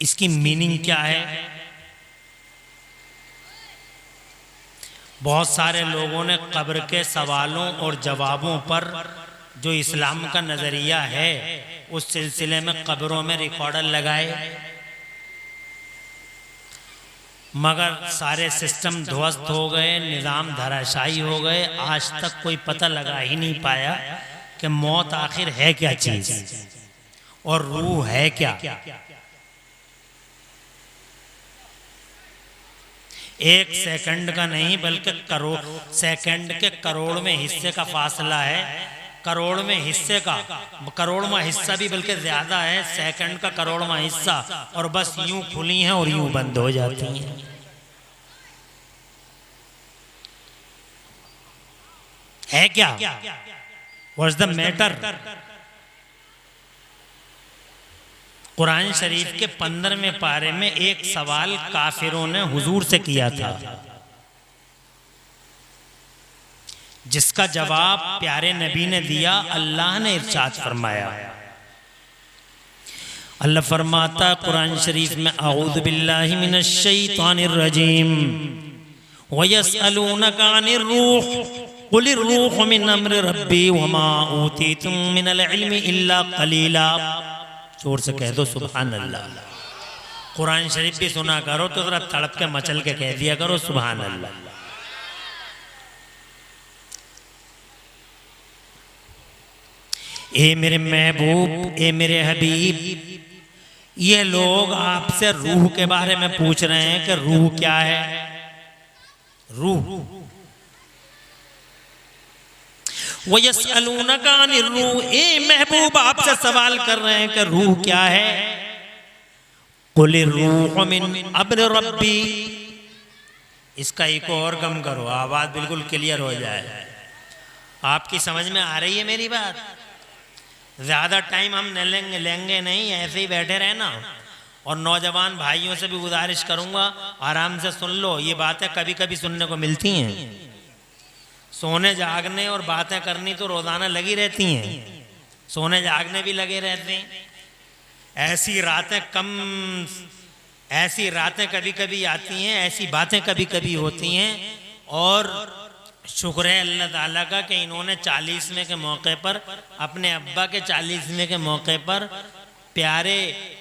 इसकी मीनिंग क्या है। बहुत सारे लोगों ने कब्र के सवालों और जवाबों पर जो इस्लाम का नज़रिया है उस सिलसिले में कब्रों में रिकॉर्डर लगाए, मगर सारे सिस्टम ध्वस्त हो गए, निज़ाम धराशायी हो गए। आज तक कोई पता लगा ही नहीं पाया कि मौत आखिर है क्या चीज़ और रूह है क्या। एक सेकंड का नहीं बल्कि करोड़, सेकंड के करोड़ में हिस्से का फासला है। करोड़ में हिस्से का, करोड़वां हिस्सा भी बल्कि ज्यादा है, सेकंड का करोड़वां हिस्सा, और बस यूं खुली हैं और यूं बंद हो जाती हैं। है क्या, व्हाट्स द मैटर। कुरान शरीफ के 15वें पारे में एक सवाल काफिरों ने हुजूर से किया था, जिसका जवाब प्यारे नबी ने दिया। अल्लाह ने इरशाद फरमाया, अल्लाह फरमाता कुरान शरीफ में, अऊज़ु बिल्लाहि मिनश शैतानिर रजीम वयसअलूनका अनिर रूह कुलिर रूह मिन अम्रि रब्बी वमा ऊतीतुम मिनल इल्मि इल्ला कलीला। जोर से कह दो सुभान अल्लाह। कुरान शरीफ भी सुना करो तो जरा तड़प के मचल के कह दिया करो सुभान अल्लाह। ए मेरे महबूब, ए मेरे हबीब, ये लोग आपसे रूह के बारे में पूछ रहे हैं कि रूह क्या है। रूह, वयसअलूनका अनिर रूह, ए महबूब आपसे सवाल कर रहे हैं कि रूह क्या है। कुलिर रूह मिन अम्रि रब्बी, इसका एक और गम करो, आवाज बिल्कुल क्लियर हो जाए। आपकी समझ में आ रही है मेरी बात। ज्यादा टाइम हम लेंगे नहीं, ऐसे ही बैठे रहना। और नौजवान भाइयों से भी गुजारिश करूंगा, आराम से सुन लो। ये बातें कभी कभी सुनने को मिलती हैं। सोने जागने और बातें करनी तो रोजाना लगी रहती हैं, सोने जागने भी लगे रहते हैं। ऐसी रातें कभी कभी आती हैं, ऐसी बातें कभी कभी होती हैं। और शुक्र है अल्लाह ताला का कि इन्होंने 40वें के मौके पर, अपने अब्बा के 40वें के मौके पर प्यारे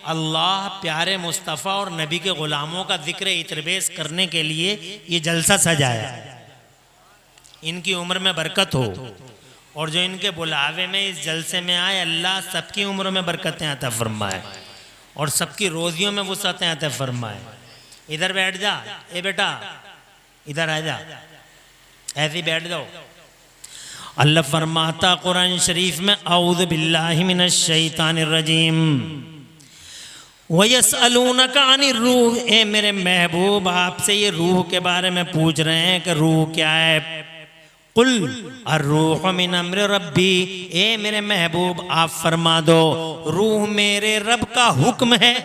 अल्लाह, प्यारे मुस्तफ़ा और नबी के ग़ुलामों का जिक्र इतरबेस करने के लिए ये जलसा सजाया। इनकी उम्र में बरकत हो, और जो इनके बुलावे में इस जलसे में आए, अल्लाह सबकी उम्र में बरकतें अता फरमाए और सबकी रोजियों में वुसअतें अता फरमाए। इधर बैठ जा, ए बेटा इधर आ जा, ऐसे ही बैठ जाओ। अल्लाह फरमाता कुरान शरीफ में, औज़ु बिल्लाहि मिनश शैतानिर रजीम, वयसअलूनका अनिर रूह, ए मेरे महबूब आपसे ये रूह के बारे में पूछ रहे हैं कि रूह क्या है। कुल अर्रूह मिन अम्र रब्बी, ए मेरे महबूब आप फरमा दो रूह मेरे रब का हुक्म है।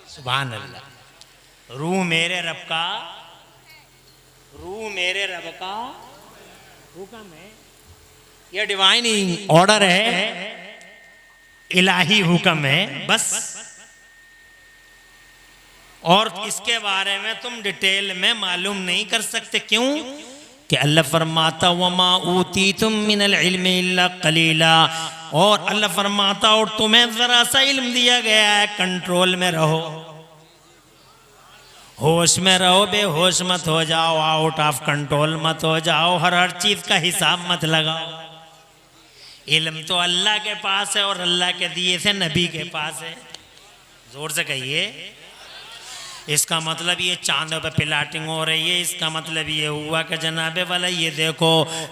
सुभान अल्लाह। रूह मेरे रब का, रूह मेरे रब का हुक्म है। यह डिवाइन ऑर्डर है, इलाही हुक्म है बस। और इसके बारे में तुम डिटेल में मालूम नहीं कर सकते। क्यों? कि अल्लाह फरमाता वमा ऊतीतुम मिनल इल्मि इल्ला कलीला, और अल्लाह फरमाता और तुम्हें जरा सा इल्म दिया गया है, कंट्रोल में रहो, होश में रहो, बेहोश मत हो जाओ, आउट ऑफ कंट्रोल मत हो जाओ, हर चीज का हिसाब मत लगाओ। इल्म तो अल्लाह के पास है और अल्लाह के दिए से नबी के पास है। जोर से कहिए। इसका मतलब ये चांद पे प्लाटिंग हो रही है, इसका मतलब ये हुआ कि जनाबे वाला ये देखो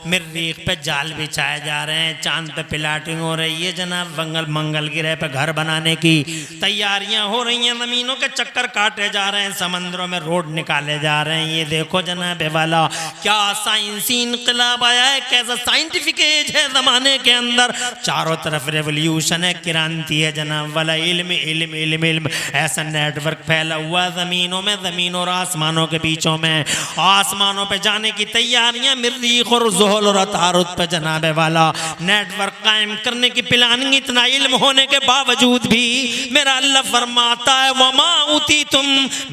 मरीख पे जाल बिछाए जा रहे हैं, चांद पे प्लाटिंग हो रही है जनाब, मंगल ग्रह पे घर बनाने की तैयारियां हो रही हैं, जमीनों के चक्कर काटे जा रहे हैं, समंदरों में रोड निकाले जा रहे हैं। ये देखो जनाबे वाला क्या साइंसी इनकलाब आया है, कैसा साइंटिफिक एज है ज़माने के अंदर, चारों तरफ रेवोल्यूशन है, क्रांति है जनाब वाला। इल्म इल्म इल्म इल्म, ऐसा नेटवर्क फैला हुआ जमीनों में, जमीन और आसमानों के बीचों में, आसमानों पे जाने की तैयारियां मरीख और ज़ुहल और अतारुद पे जनाबे वाला नेटवर्क कायम करने की प्लानिंग। इतना इल्म होने के बावजूद भी मेरा अल्लाह फरमाता है वमा उतीतुम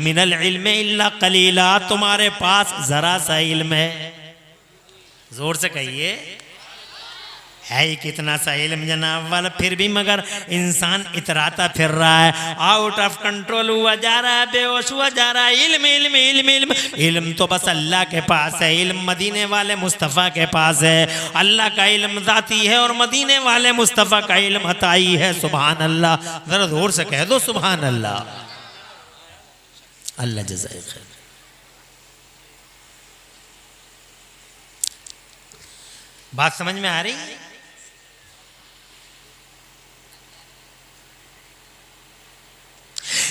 मिनल इल्मि इल्ला कलीला, तुम्हारे पास जरा सा इल्म है। जोर से कहिए, है ही कितना सा इल्म जनाब वाला, फिर भी मगर इंसान इतराता फिर रहा है, आउट ऑफ कंट्रोल हुआ जा रहा है, बेहोश हुआ जा रहा है। इल्म इल्म इल्म इल्म इल्म तो बस अल्लाह के पास है, इल्म मदीने वाले मुस्तफ़ा के पास है। अल्लाह का इल्म ज़ाती है और मदीने वाले मुस्तफ़ा का इल्म अताई है। सुभान अल्लाह, जरा जोर से कह दो सुभान अल्लाह। अल्लाह जज़ाए खैर। बात समझ में आ रही है?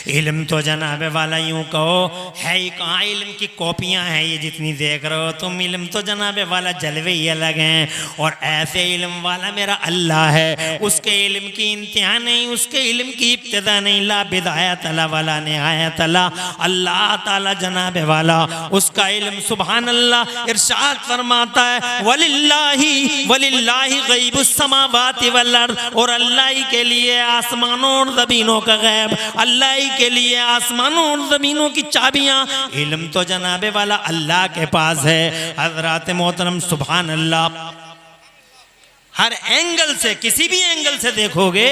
इल्म तो जनाबे वाला यूं कहो है ही कहाँ, इल्म की कॉपियां हैं ये जितनी देख रहे हो तुम। इल्म तो जनाबे वाला जलवे ही अलग हैं, और ऐसे इल्म वाला मेरा अल्लाह है, उसके इल्म की इंतहा नहीं, उसके इल्म की इब्तिदा नहीं। ला बिदायत अला वाला निहायत अला, अल्लाह ताला जनाबे वाला उसका इल्म सुभान अल्लाह। इरशाद फरमाता है वलिल्लाही वलिल्लाही गैबुस समावाति वल अर्द, और अल्लाह ही के लिए आसमानों और ज़मीनों का गैब, अल्लाह ही के लिए आसमानों और ज़मीनों की चाबियां। इल्म तो जनाबे वाला अल्लाह के पास है। हज़रात मोहतरम सुभान अल्लाह, हर एंगल से, किसी भी एंगल से देखोगे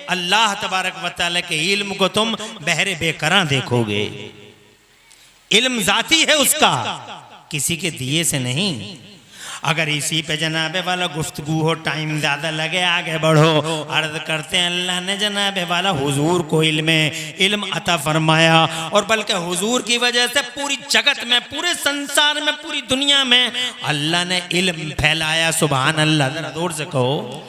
अल्लाह तबारक व तआला के इल्म को तुम बहरे बेकरां देखोगे। इल्म जाती है उसका, किसी के दिए से नहीं। अगर इसी पे जनाबे वाला गुफ्तगू हो, टाइम ज़्यादा लगे, आगे बढ़ो। अर्ज करते हैं अल्लाह ने जनाबे वाला हुजूर को इल्म अता फरमाया, और बल्कि हुजूर की वजह से पूरी जगत में, पूरे संसार में, पूरी दुनिया में अल्लाह ने इल्म फैलाया। सुभान अल्लाह, जरा जोर से कहो।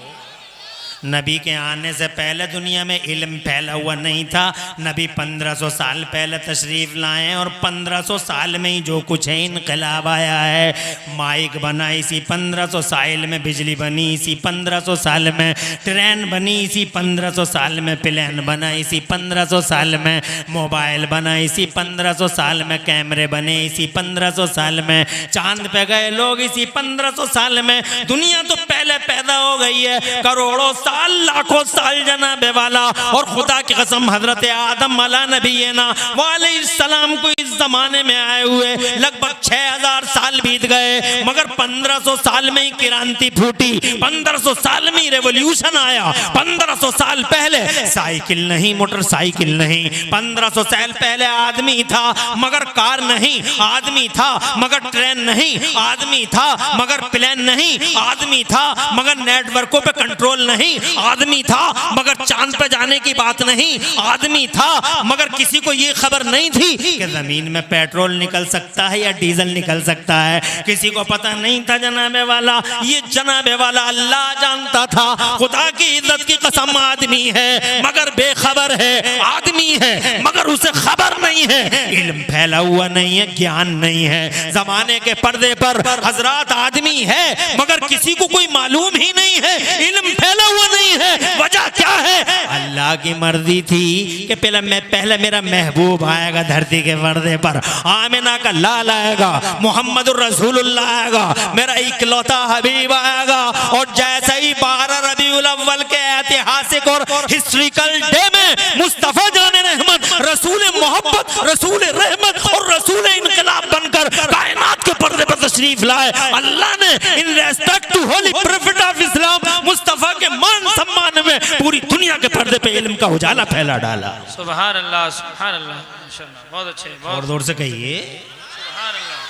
नबी के आने से पहले दुनिया में इल्म फैला हुआ नहीं था। नबी 1500 साल पहले तशरीफ़ लाए, और 1500 साल में ही जो कुछ है इनकलाब आया है। माइक बना इसी 1500 साल में, बिजली बनी इसी 1500 साल में, ट्रेन बनी इसी 1500 साल में, प्लेन बना इसी 1500 साल में, मोबाइल बना इसी 1500 साल में, कैमरे बने इसी 1500 साल में, चांद पे गए लोग इसी 1500 साल में। दुनिया तो पहले पैदा हो गई है, करोड़ों साल लाखों साल जनाबे वाला, और खुदा की कसम हजरत आदम अला नबीना वालैहिस्सलाम को इस जमाने में आए हुए लगभग 6000 साल बीत गए, मगर 1500 साल में ही क्रांति फूटी, 1500 साल में ही रेवोल्यूशन आया। 1500 साल पहले साइकिल नहीं, मोटरसाइकिल नहीं, 1500 साल पहले आदमी था मगर कार नहीं, आदमी था मगर ट्रेन नहीं, आदमी था मगर प्लेन नहीं, आदमी था मगर नेटवर्कों पे कंट्रोल नहीं, आदमी था मगर चांद पे जाने की बात नहीं, आदमी था मगर किसी को ये खबर नहीं थी कि जमीन में पेट्रोल निकल सकता है या डीजल निकल सकता है, किसी को पता नहीं था जनाबे वाला। ये जनाबे वाला अल्लाह जानता था। खुदा की इज्जत की कसम आदमी है मगर बेखबर है, आदमी है मगर उसे खबर नहीं है, इल्म फैला हुआ नहीं है, ज्ञान नहीं है। जमाने के पर्दे पर हजरात आदमी है मगर किसी को कोई मालूम ही नहीं है, इल्म फैला हुआ नहीं है। वजह क्या है? अल्लाह की मर्जी थी कि पहले मेरा महबूब आएगा धरती के पर्दे पर, आमिना का लाल आएगा, मोहम्मद रसूलुल्लाह आएगा, मेरा इकलौता हबीब आएगा। और जैसे ही 12 रबीउल अव्वल के ऐतिहासिक और हिस्ट्रिकल डे में मुस्तफा जाने रहमत, रसूल मोहब्बत, रसूल रहमत और रसूल इनकलाब बनकर कायनात के पर्दे पर तशरीफ लाए, अल्लाह ने in respect to holy prophet of Islam Mustafa के मान सम्मान में पूरी दुनिया के पर्दे पे इल्म का उजाला फैला डाला। सुभान अल्लाह, सुभान अल्लाह, माशाअल्लाह, बहुत अच्छे, बहुत और जोर से कहिए। सुभान अल्लाह।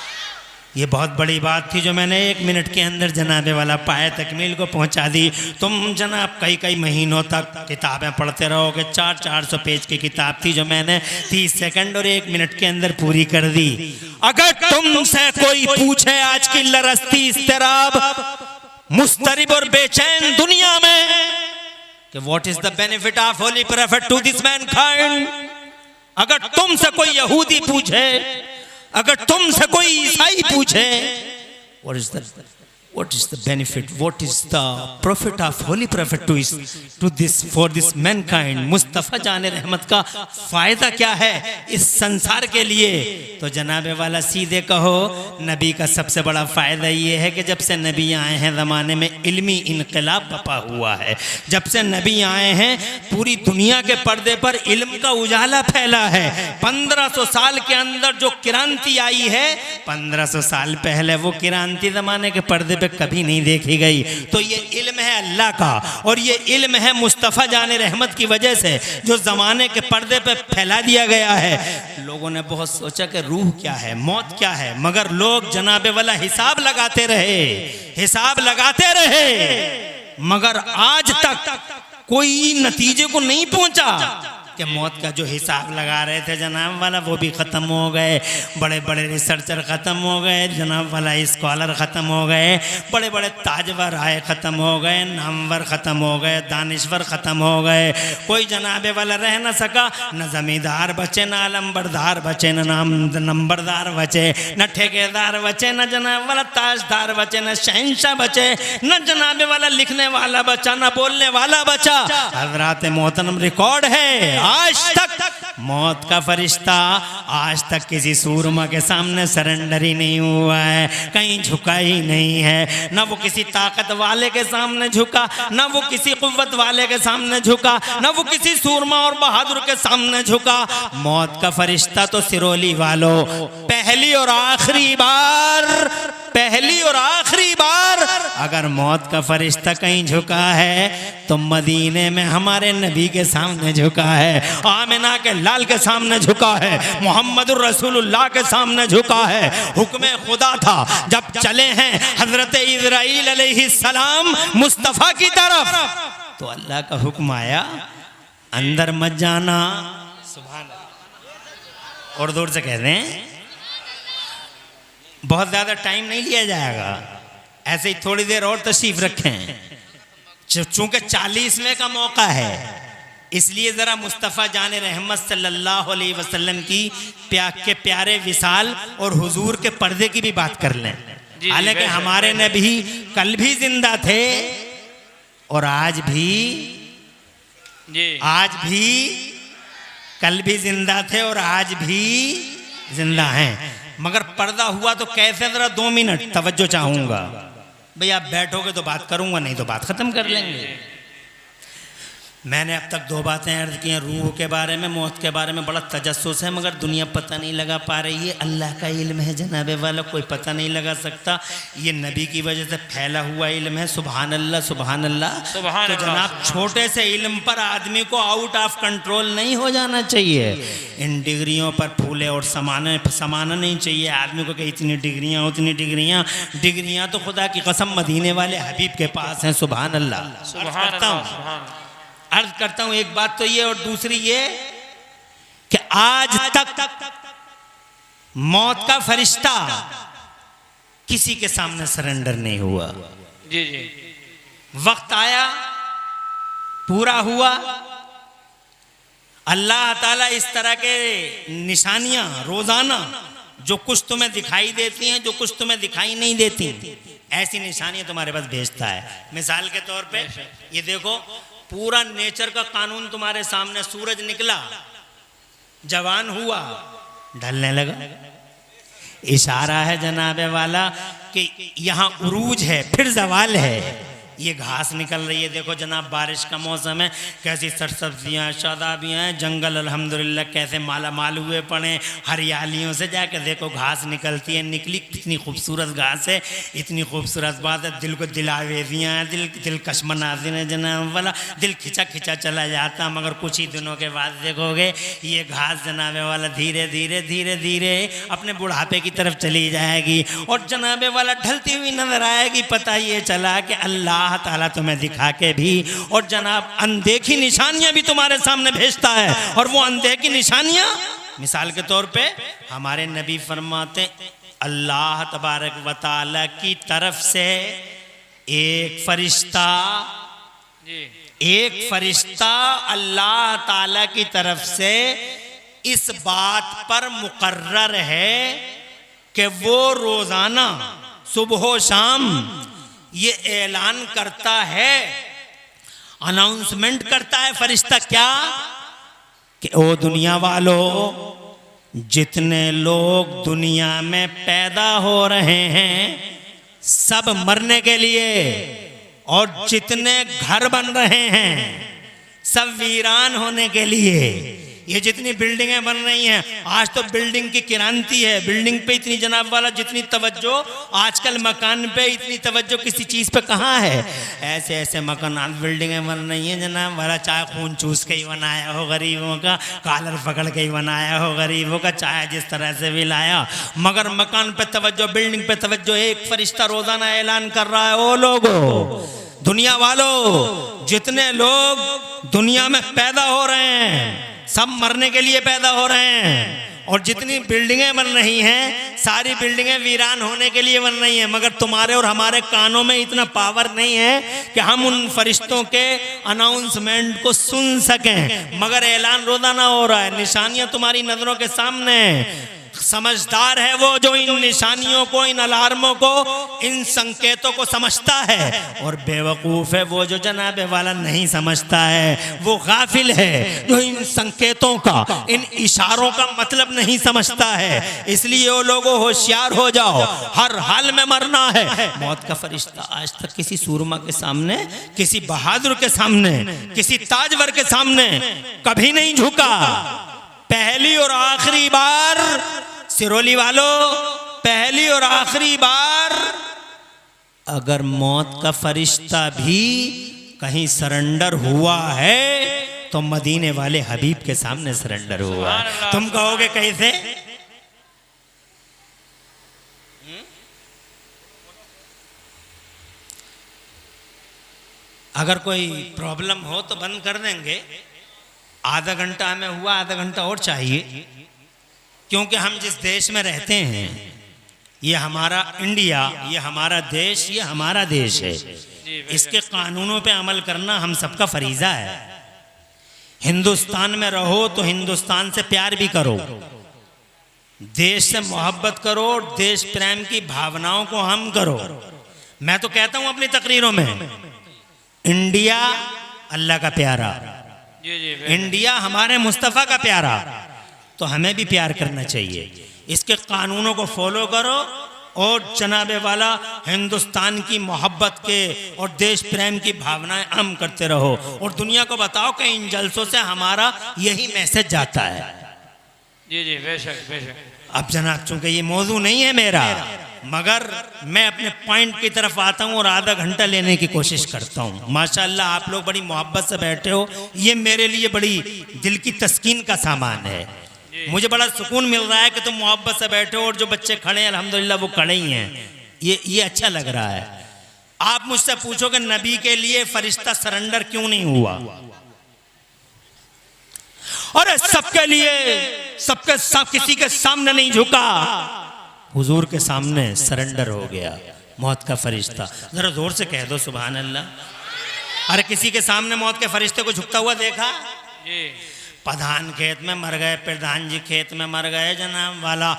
ये बहुत बड़ी बात थी जो मैंने 1 मिनट के अंदर जनाबे वाला पाए तकमील को पहुंचा दी। तुम जनाब कई महीनों तक किताबें पढ़ते रहोगे। 400 पेज की किताब थी जो मैंने 30 सेकंड और 1 मिनट के अंदर पूरी कर दी। अगर तुमसे कोई पूछे आज की लरस्ती इस्तराब मुस्तरिब और बेचैन दुनिया में कि what is the benefit of holy profit to this mankind, अगर तुमसे कोई यहूदी पूछे, अगर तुमसे कोई ईसाई पूछे what is the benefit, what is the profit of holy prophet to this for this mankind, Mustafa जाने रहमत का फायदा क्या है इस संसार के लिए? तो जनाबे वाला सीधे कहो, नबी का सबसे बड़ा फायदा ये है कि जब से नबी आए हैं ज़माने में इल्मी इनकलाब बपा हुआ है। जब से नबी आए हैं पूरी दुनिया के पर्दे पर इल्म का उजाला फैला है। 1500 साल के अंदर जो क्रांति आई है, 1500 साल पहले वो क्रांति ज़माने के पर्दे पे कभी नहीं देखी गई। तो ये इल्म है अल्लाह का, और ये इल्म है मुस्तफ़ा जाने रहमत की वजह से जो ज़माने के पर्दे पे फैला दिया गया है। लोगों ने बहुत सोचा कि रूह क्या है, मौत क्या है, मगर लोग जनाबे वाला हिसाब लगाते रहे, हिसाब लगाते रहे, मगर आज तक कोई नतीजे को नहीं पहुंचा कि मौत का जो हिसाब लगा रहे थे जनाब वाला वो भी ख़त्म हो गए। बड़े बड़े रिसर्चर ख़त्म हो गए, जनाब वाला स्कॉलर ख़त्म हो गए, बड़े बड़े ताजवर आए ख़त्म हो गए, नामवर ख़त्म हो गए, दानिश्वर ख़त्म हो गए। कोई जनाबे वाला रह न सका, न ज़मींदार बचे, न अलम्बरदार बचे, न नंबरदार बचे, न ठेकेदार बचे, न जनाब वाला ताजदार बचे, न शहंशाह बचे, न जनाबे वाला लिखने वाला बचा, न बोलने वाला बचा। हज़रात मोहतरम रिकॉर्ड है, आज तक मौत का फरिश्ता आज तक किसी सूरमा के सामने सरेंडर ही नहीं हुआ है, कहीं झुका ही नहीं है। न वो किसी ताकत वाले के सामने झुका, न वो किसी कुव्वत वाले के सामने झुका, न वो किसी सूरमा और बहादुर के सामने झुका। मौत का फरिश्ता तो सिरोली वालों पहली और आखिरी बार अगर मौत का फरिश्ता कहीं झुका है तो मदीने में हमारे नबी के सामने झुका है, आमिना के लाल के सामने झुका है, मोहम्मद रसूलुल्लाह के सामने झुका है। हुक्म खुदा था जब चले हैं हजरत इज़राइल अलैहिस्सलाम मुस्तफ़ा की तरफ, तो अल्लाह का हुक्म आया अंदर मत जाना। सुभान अल्लाह। और दूर से कह रहे हैं, बहुत ज़्यादा टाइम नहीं लिया जाएगा, ऐसे ही थोड़ी देर और तशरीफ रखें। चूंकि 40वें का मौका है, इसलिए ज़रा मुस्तफ़ा जाने रहमत सल्लल्लाहु अलैहि वसल्लम की के प्यारे विसाल और हुजूर के पर्दे की भी बात कर लें। हालांकि हमारे नबी कल भी जिंदा थे और आज भी कल भी जिंदा थे और आज भी जिंदा हैं, मगर पर्दा हुआ तो कैसे? ज़रा 2 मिनट तवज्जो चाहूँगा। भाई आप बैठोगे तो बात करूँगा, नहीं तो बात ख़त्म कर लेंगे। मैंने अब तक 2 बातें अर्ज की हैं, रूह के बारे में, मौत के बारे में बड़ा तजस्सुस है, मगर दुनिया पता नहीं लगा पा रही है। अल्लाह का इल्म है जनाबे वाला, कोई पता नहीं लगा सकता। ये नबी की वजह से फैला हुआ इल्म है। सुभान अल्लाह, सुभान अल्लाह। सुभान तो अल्लाह, जनाब छोटे से इल्म पर आदमी को आउट ऑफ कंट्रोल नहीं हो जाना चाहिए। इन डिग्रियों पर फूले और समाना नहीं चाहिए आदमी को कि इतनी डिग्रियाँ उतनी डिग्रियाँ। डिग्रियाँ तो खुदा की कसम मदीने वाले हबीब के पास हैं। सुभान अल्लाह। सुभान अल्लाह, सुभान अर्ज करता हूं एक बात तो ये, और दूसरी ये कि आज तक मौत का फरिश्ता किसी के सामने सरेंडर नहीं हुआ। जी जी। वक्त आया, पूरा हुआ। अल्लाह ताला इस तरह के निशानियां रोजाना जो कुछ तुम्हें दिखाई देती हैं, जो कुछ तुम्हें दिखाई नहीं देती, ऐसी निशानियां तुम्हारे पास भेजता है। मिसाल के तौर पे ये देखो, पूरा नेचर का कानून तुम्हारे सामने। सूरज निकला, जवान हुआ, ढलने लगा। इशारा है जनाबे वाला कि यहाँ उरूज है, फिर जवाल है। ये घास निकल रही है, देखो जनाब बारिश का मौसम है, कैसी सरसब्जियाँ शादाबियाँ हैं, जंगल अल्हम्दुलिल्लाह कैसे माला माल हुए पड़े हरियालियों से। जाकर देखो घास निकलती है, निकली, कितनी खूबसूरत घास है, इतनी खूबसूरत बात है, दिल को दिलावेजियाँ हैं, दिलकश मनाज़िर है जनाब वाला, दिल खिंचा खिंचा चला जाता। मगर कुछ ही दिनों के बाद देखोगे ये घास जनाबे वाला धीरे धीरे धीरे धीरे अपने बुढ़ापे की तरफ चली जाएगी और जनाबे वाला ढलती हुई नजर आएगी। पता ये चला कि अल्लाह ताला तुम्हें दिखा के भी और जनाब अनदेखी निशानियां भी तुम्हारे सामने भेजता है। और वो अनदेखी निशानियां, मिसाल के तौर पे हमारे नबी फरमाते, अल्लाह तबारक व तआला की तरफ से एक फरिश्ता अल्लाह ताला की तरफ से इस बात पर मुकर्रर है कि वो रोजाना सुबह शाम ये ऐलान करता है, अनाउंसमेंट करता है फरिश्ता, क्या कि ओ दुनिया वालों, जितने लोग दुनिया में पैदा हो रहे हैं सब मरने के लिए, और जितने घर बन रहे हैं सब वीरान होने के लिए। ये जितनी बिल्डिंगें बन रही हैं, आज तो बिल्डिंग की क्रांति है। बिल्डिंग पे इतनी जनाब वाला जितनी तवज्जो आजकल मकान पे, इतनी तवज्जो किसी चीज़ पे कहाँ है। ऐसे ऐसे मकान बिल्डिंगें बन रही हैं जनाब वाला, चाहे खून चूस के ही बनाया हो गरीबों का, कॉलर पकड़ के ही बनाया हो गरीबों का, चाहे जिस तरह से भी लाया, मगर मकान पे तवज्जो, बिल्डिंग पे तवज्जो। एक फरिश्ता रोजाना ऐलान कर रहा है, ओ लोगो, दुनिया वालों, जितने लोग दुनिया में पैदा हो रहे हैं सब मरने के लिए पैदा हो रहे हैं, और जितनी बिल्डिंगें बन रही हैं सारी बिल्डिंगें वीरान होने के लिए बन रही हैं। मगर तुम्हारे और हमारे कानों में इतना पावर नहीं है कि हम उन फरिश्तों के अनाउंसमेंट को सुन सकें, मगर ऐलान रोजाना हो रहा है। निशानियां तुम्हारी नजरों के सामने। समझदार है वो जो इन निशानियों को, इन अलार्मों को, इन संकेतों को समझता है, और बेवकूफ़ है वो जो जनाबे वाला नहीं समझता है। वो गाफिल है जो इन संकेतों का, इन इशारों का मतलब नहीं समझता है। इसलिए वो लोगों होशियार हो जाओ, हर हाल में मरना है। मौत का फरिश्ता आज तक किसी सूरमा के सामने, किसी बहादुर के सामने, किसी ताजवर के सामने कभी नहीं झुका। पहली और आखिरी बार सिरोली वालों, पहली और आखिरी बार अगर मौत का फरिश्ता भी कहीं सरेंडर हुआ है तो मदीने वाले हबीब के सामने सरेंडर हुआ है। तुम कहोगे कैसे? अगर कोई प्रॉब्लम हो तो बंद कर देंगे, आधा घंटा हमें हुआ, आधा घंटा और चाहिए, क्योंकि हम जिस देश में रहते हैं ये हमारा इंडिया, ये हमारा देश, ये हमारा देश है। इसके कानूनों पे अमल करना हम सबका फरीजा है। हिंदुस्तान में रहो तो हिंदुस्तान से प्यार भी करो, देश से मोहब्बत करो, देश प्रेम की भावनाओं को हम करो। मैं तो कहता हूं अपनी तकरीरों में, इंडिया अल्लाह का प्यारा, इंडिया हमारे मुस्तफ़ा का प्यारा, तो हमें भी प्यार करना चाहिए। इसके कानूनों को फॉलो करो और जनाबे वाला हिंदुस्तान की मोहब्बत के और देश प्रेम की भावनाएं आम करते रहो और दुनिया को बताओ कि इन जलसों से हमारा यही मैसेज जाता है। जी जी बेशक बेशक। अब जनाब चूंकि ये मौजू नहीं है मेरा, मगर मैं अपने पॉइंट की तरफ आता हूँ और आधा घंटा लेने की कोशिश करता हूँ। माशाल्लाह आप लोग बड़ी मोहब्बत से बैठे हो, ये मेरे लिए बड़ी दिल की तस्कीन का सामान है। मुझे बड़ा सुकून मिल रहा है कि तुम मोहब्बत से बैठे हो और जो बच्चे खड़े हैं अल्हम्दुलिल्लाह वो खड़े ही हैं। ये अच्छा लग रहा है। आप मुझसे पूछोगे नबी के लिए फरिश्ता सरेंडर क्यों नहीं हुआ? और सबके लिए सबके सब किसी के सामने नहीं झुका, हुजूर के सामने सरेंडर हो गया मौत का फरिश्ता। जरा जोर से कह दो सुभान अल्लाह। अरे किसी के सामने मौत के फरिश्ते को झुकता हुआ देखा? जी। प्रधान खेत में मर गए, प्रधान जी खेत में मर गए, जनाब वाला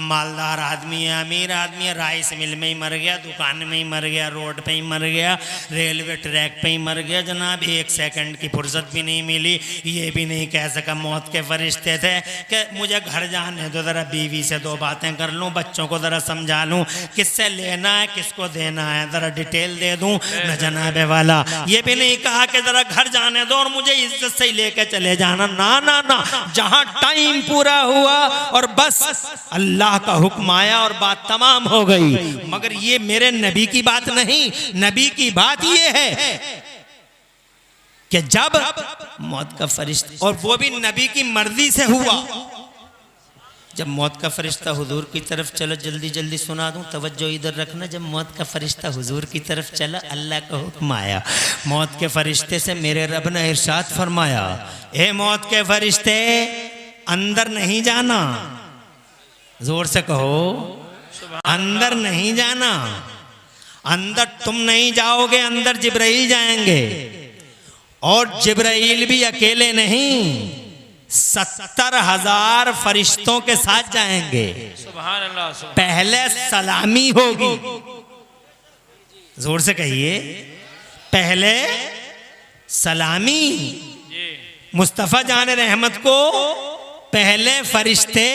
मालदार आदमी है, अमीर आदमी है, राइस मिल में ही मर गया, दुकान में ही मर गया, रोड पे ही मर गया, रेलवे ट्रैक पे ही मर गया। जनाब एक सेकंड की फुर्सत भी नहीं मिली, ये भी नहीं कह सका मौत के फरिश्ते थे कि मुझे घर जाने दो, ज़रा बीवी से दो बातें कर लूँ, बच्चों को ज़रा समझा लूँ, किससे लेना है किसको देना है ज़रा डिटेल दे दूँ न जनाबे वाला। ये भी नहीं कहा कि ज़रा घर जाने दो और मुझे इज्जत से ही लेके चले जाना, ना ना ना। जहां टाइम पूरा हुआ और बस अल्लाह का हुक्म आया और बात तमाम हो गई। मगर ये मेरे नबी की बात नहीं, नबी की बात ये है कि जब मौत का फरिश्ता, और वो भी नबी की मर्जी से हुआ, जब मौत का फरिश्ता हुजूर की तरफ चला, जल्दी जल्दी सुना दूं, तवज्जो इधर रखना। जब मौत का फरिश्ता हुजूर की तरफ चला, अल्लाह का हुक्म आया, मौत के फरिश्ते से मेरे रब ने इरशाद फरमाया, ए मौत के फरिश्ते अंदर नहीं जाना। जोर से कहो अंदर नहीं जाना। अंदर तुम नहीं जाओगे, अंदर जिब्राइल जाएंगे और जिब्राइल भी अकेले नहीं, 70,000 फरिश्तों के साथ जाएंगे। सुभान अल्लाह। पहले सलामी होगी, जोर से कहिए, पहले सलामी। मुस्तफ़ा जान रहमत को पहले फरिश्ते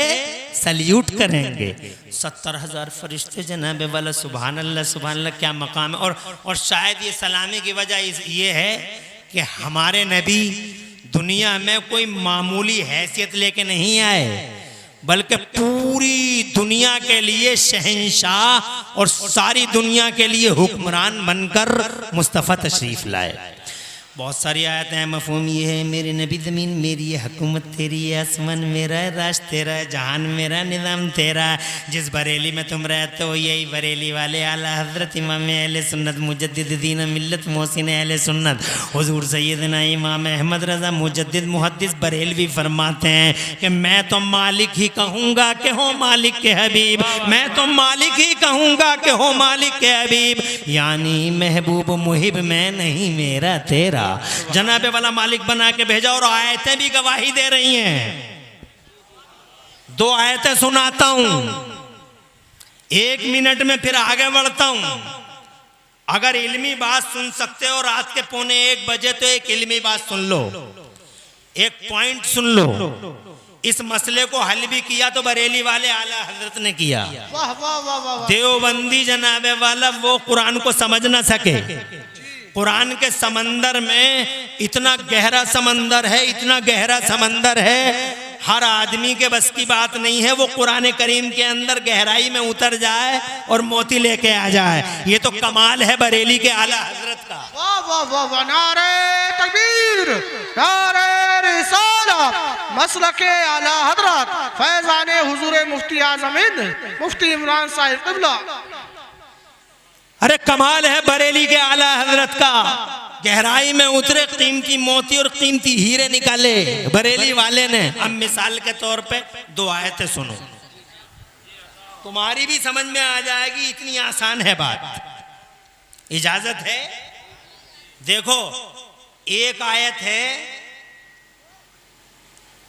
सल्यूट करेंगे। 70,000 फरिश्ते जनाब वाला, सुभान अल्लाह क्या मकाम है। और शायद ये सलामी की वजह ये है कि हमारे नबी दुनिया में कोई मामूली हैसियत लेके नहीं आए, बल्कि पूरी दुनिया के लिए शहंशाह और सारी दुनिया के लिए हुक्मरान बनकर मुस्तफ़ा तशरीफ लाए। बहुत सारी आयतें हैं, मफ़हूम ये है मेरे नबी ज़मीन मेरी है, हुकूमत तेरी है, आसमान मेरा है, राज तेरा है, जहान मेरा, निज़ाम तेरा है। जिस बरेली में तुम रहते हो यही बरेली वाले आला हज़रत इमाम अहले सुन्नत मुजद्दिद दीन मिल्लत मोहसिन अहले सुन्नत हुज़ूर सैयदना इमाम अहमद रज़ा मुजद्दिद मुहद्दिस बरेलवी फरमाते हैं कि मैं तो मालिक ही कहूँगा कि हो मालिक के हबीब, मैं तो मालिक ही कहूँगा कि हो मालिक के हबीब, यानी महबूब मुहिब मैं नहीं मेरा तेरा। जनाबे वाला मालिक बना के भेजा। और आयतें भी गवाही दे रही हैं। 2 आयतें सुनाता हूं, 1 मिनट में फिर आगे बढ़ता हूं। अगर इल्मी बात सुन सकते हो रात के 1:45 बजे तो एक इल्मी बात सुन लो, एक पॉइंट सुन लो। इस मसले को हल भी किया तो बरेली वाले आला हजरत ने किया। वाह वाह वाह वाह। देवबंदी जनाबे वाला वो कुरान को समझ ना सके। कुरान के समंदर में इतना गहरा समंदर है, इतना गहरा समंदर है, हर आदमी के बस की बात नहीं है वो कुरान करीम के अंदर गहराई में उतर जाए और मोती लेके आ जाए। ये तो कमाल है बरेली के आला हजरत का। वाह वाह वाह वाह। नारे तकबीर, नारे रिसालत, मसलके आला हजरत फैजाने हुजूर मुफ्ती आज़म हिंद मुफ्ती इमरान साहिब क़िबला। अरे कमाल है बरेली के आला हजरत का। गहराई में उतरे, कीमती मोती और कीमती हीरे निकाले बरेली वाले ने। अब मिसाल के तौर पे 2 आयतें सुनो, तुम्हारी भी समझ में आ जाएगी, इतनी आसान है बात। इजाजत है? देखो एक आयत है,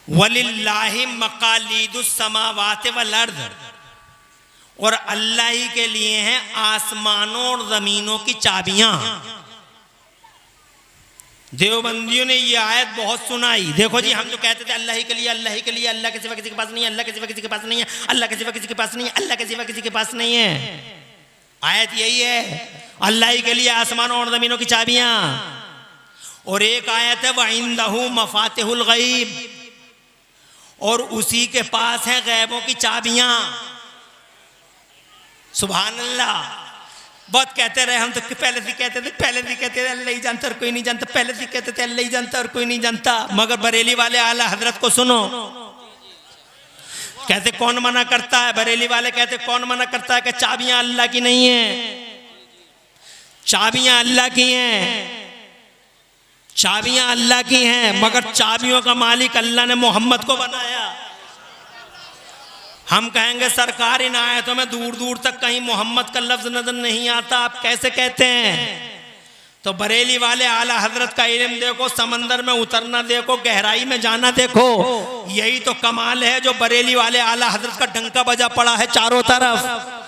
वलिल्लाहि मकालीदुस समावाति वल अर्द, और अल्लाह ही के लिए हैं आसमानों और जमीनों की चाबियां। देवबंदियों ने ये आयत बहुत सुनाई। देखो जी, हम जो कहते थे अल्लाह ही के लिए, अल्लाह ही के लिए, अल्लाह के सिवा किसी के पास नहीं है, अल्लाह के सिवा किसी के पास नहीं है, अल्लाह के सिवा किसी के पास नहीं है, अल्लाह के सिवा किसी के पास नहीं है। आयत यही है, अल्लाह ही के लिए आसमान और जमीनों की चाबियां। और एक आयत है वइंदहु मफातिहुल गैब, और उसी के पास है गैबों की चाबियां। सुभान अल्लाह। बहुत कहते रहे हम, तो पहले से कहते थे अल्लाह ही जानता और कोई नहीं जानता, पहले से कहते थे अल्लाह ही जानता और कोई नहीं जानता। मगर बरेली वाले आला हजरत को सुनो, कहते कौन मना करता है? बरेली वाले कहते कौन मना करता है कि चाबियां अल्लाह की नहीं है? चाबियां अल्लाह की हैं, चाबियां अल्लाह की हैं, मगर चाबियों का मालिक अल्लाह ने मोहम्मद को बनाया। हम कहेंगे सरकार इन आयतों में दूर दूर तक कहीं मोहम्मद का लफ्ज नजर नहीं आता, आप कैसे कहते हैं? तो बरेली वाले आला हजरत का इल्म देखो, समंदर में उतरना देखो, गहराई में जाना देखो। यही तो कमाल है जो बरेली वाले आला हजरत का डंका बजा पड़ा है चारों तरफ।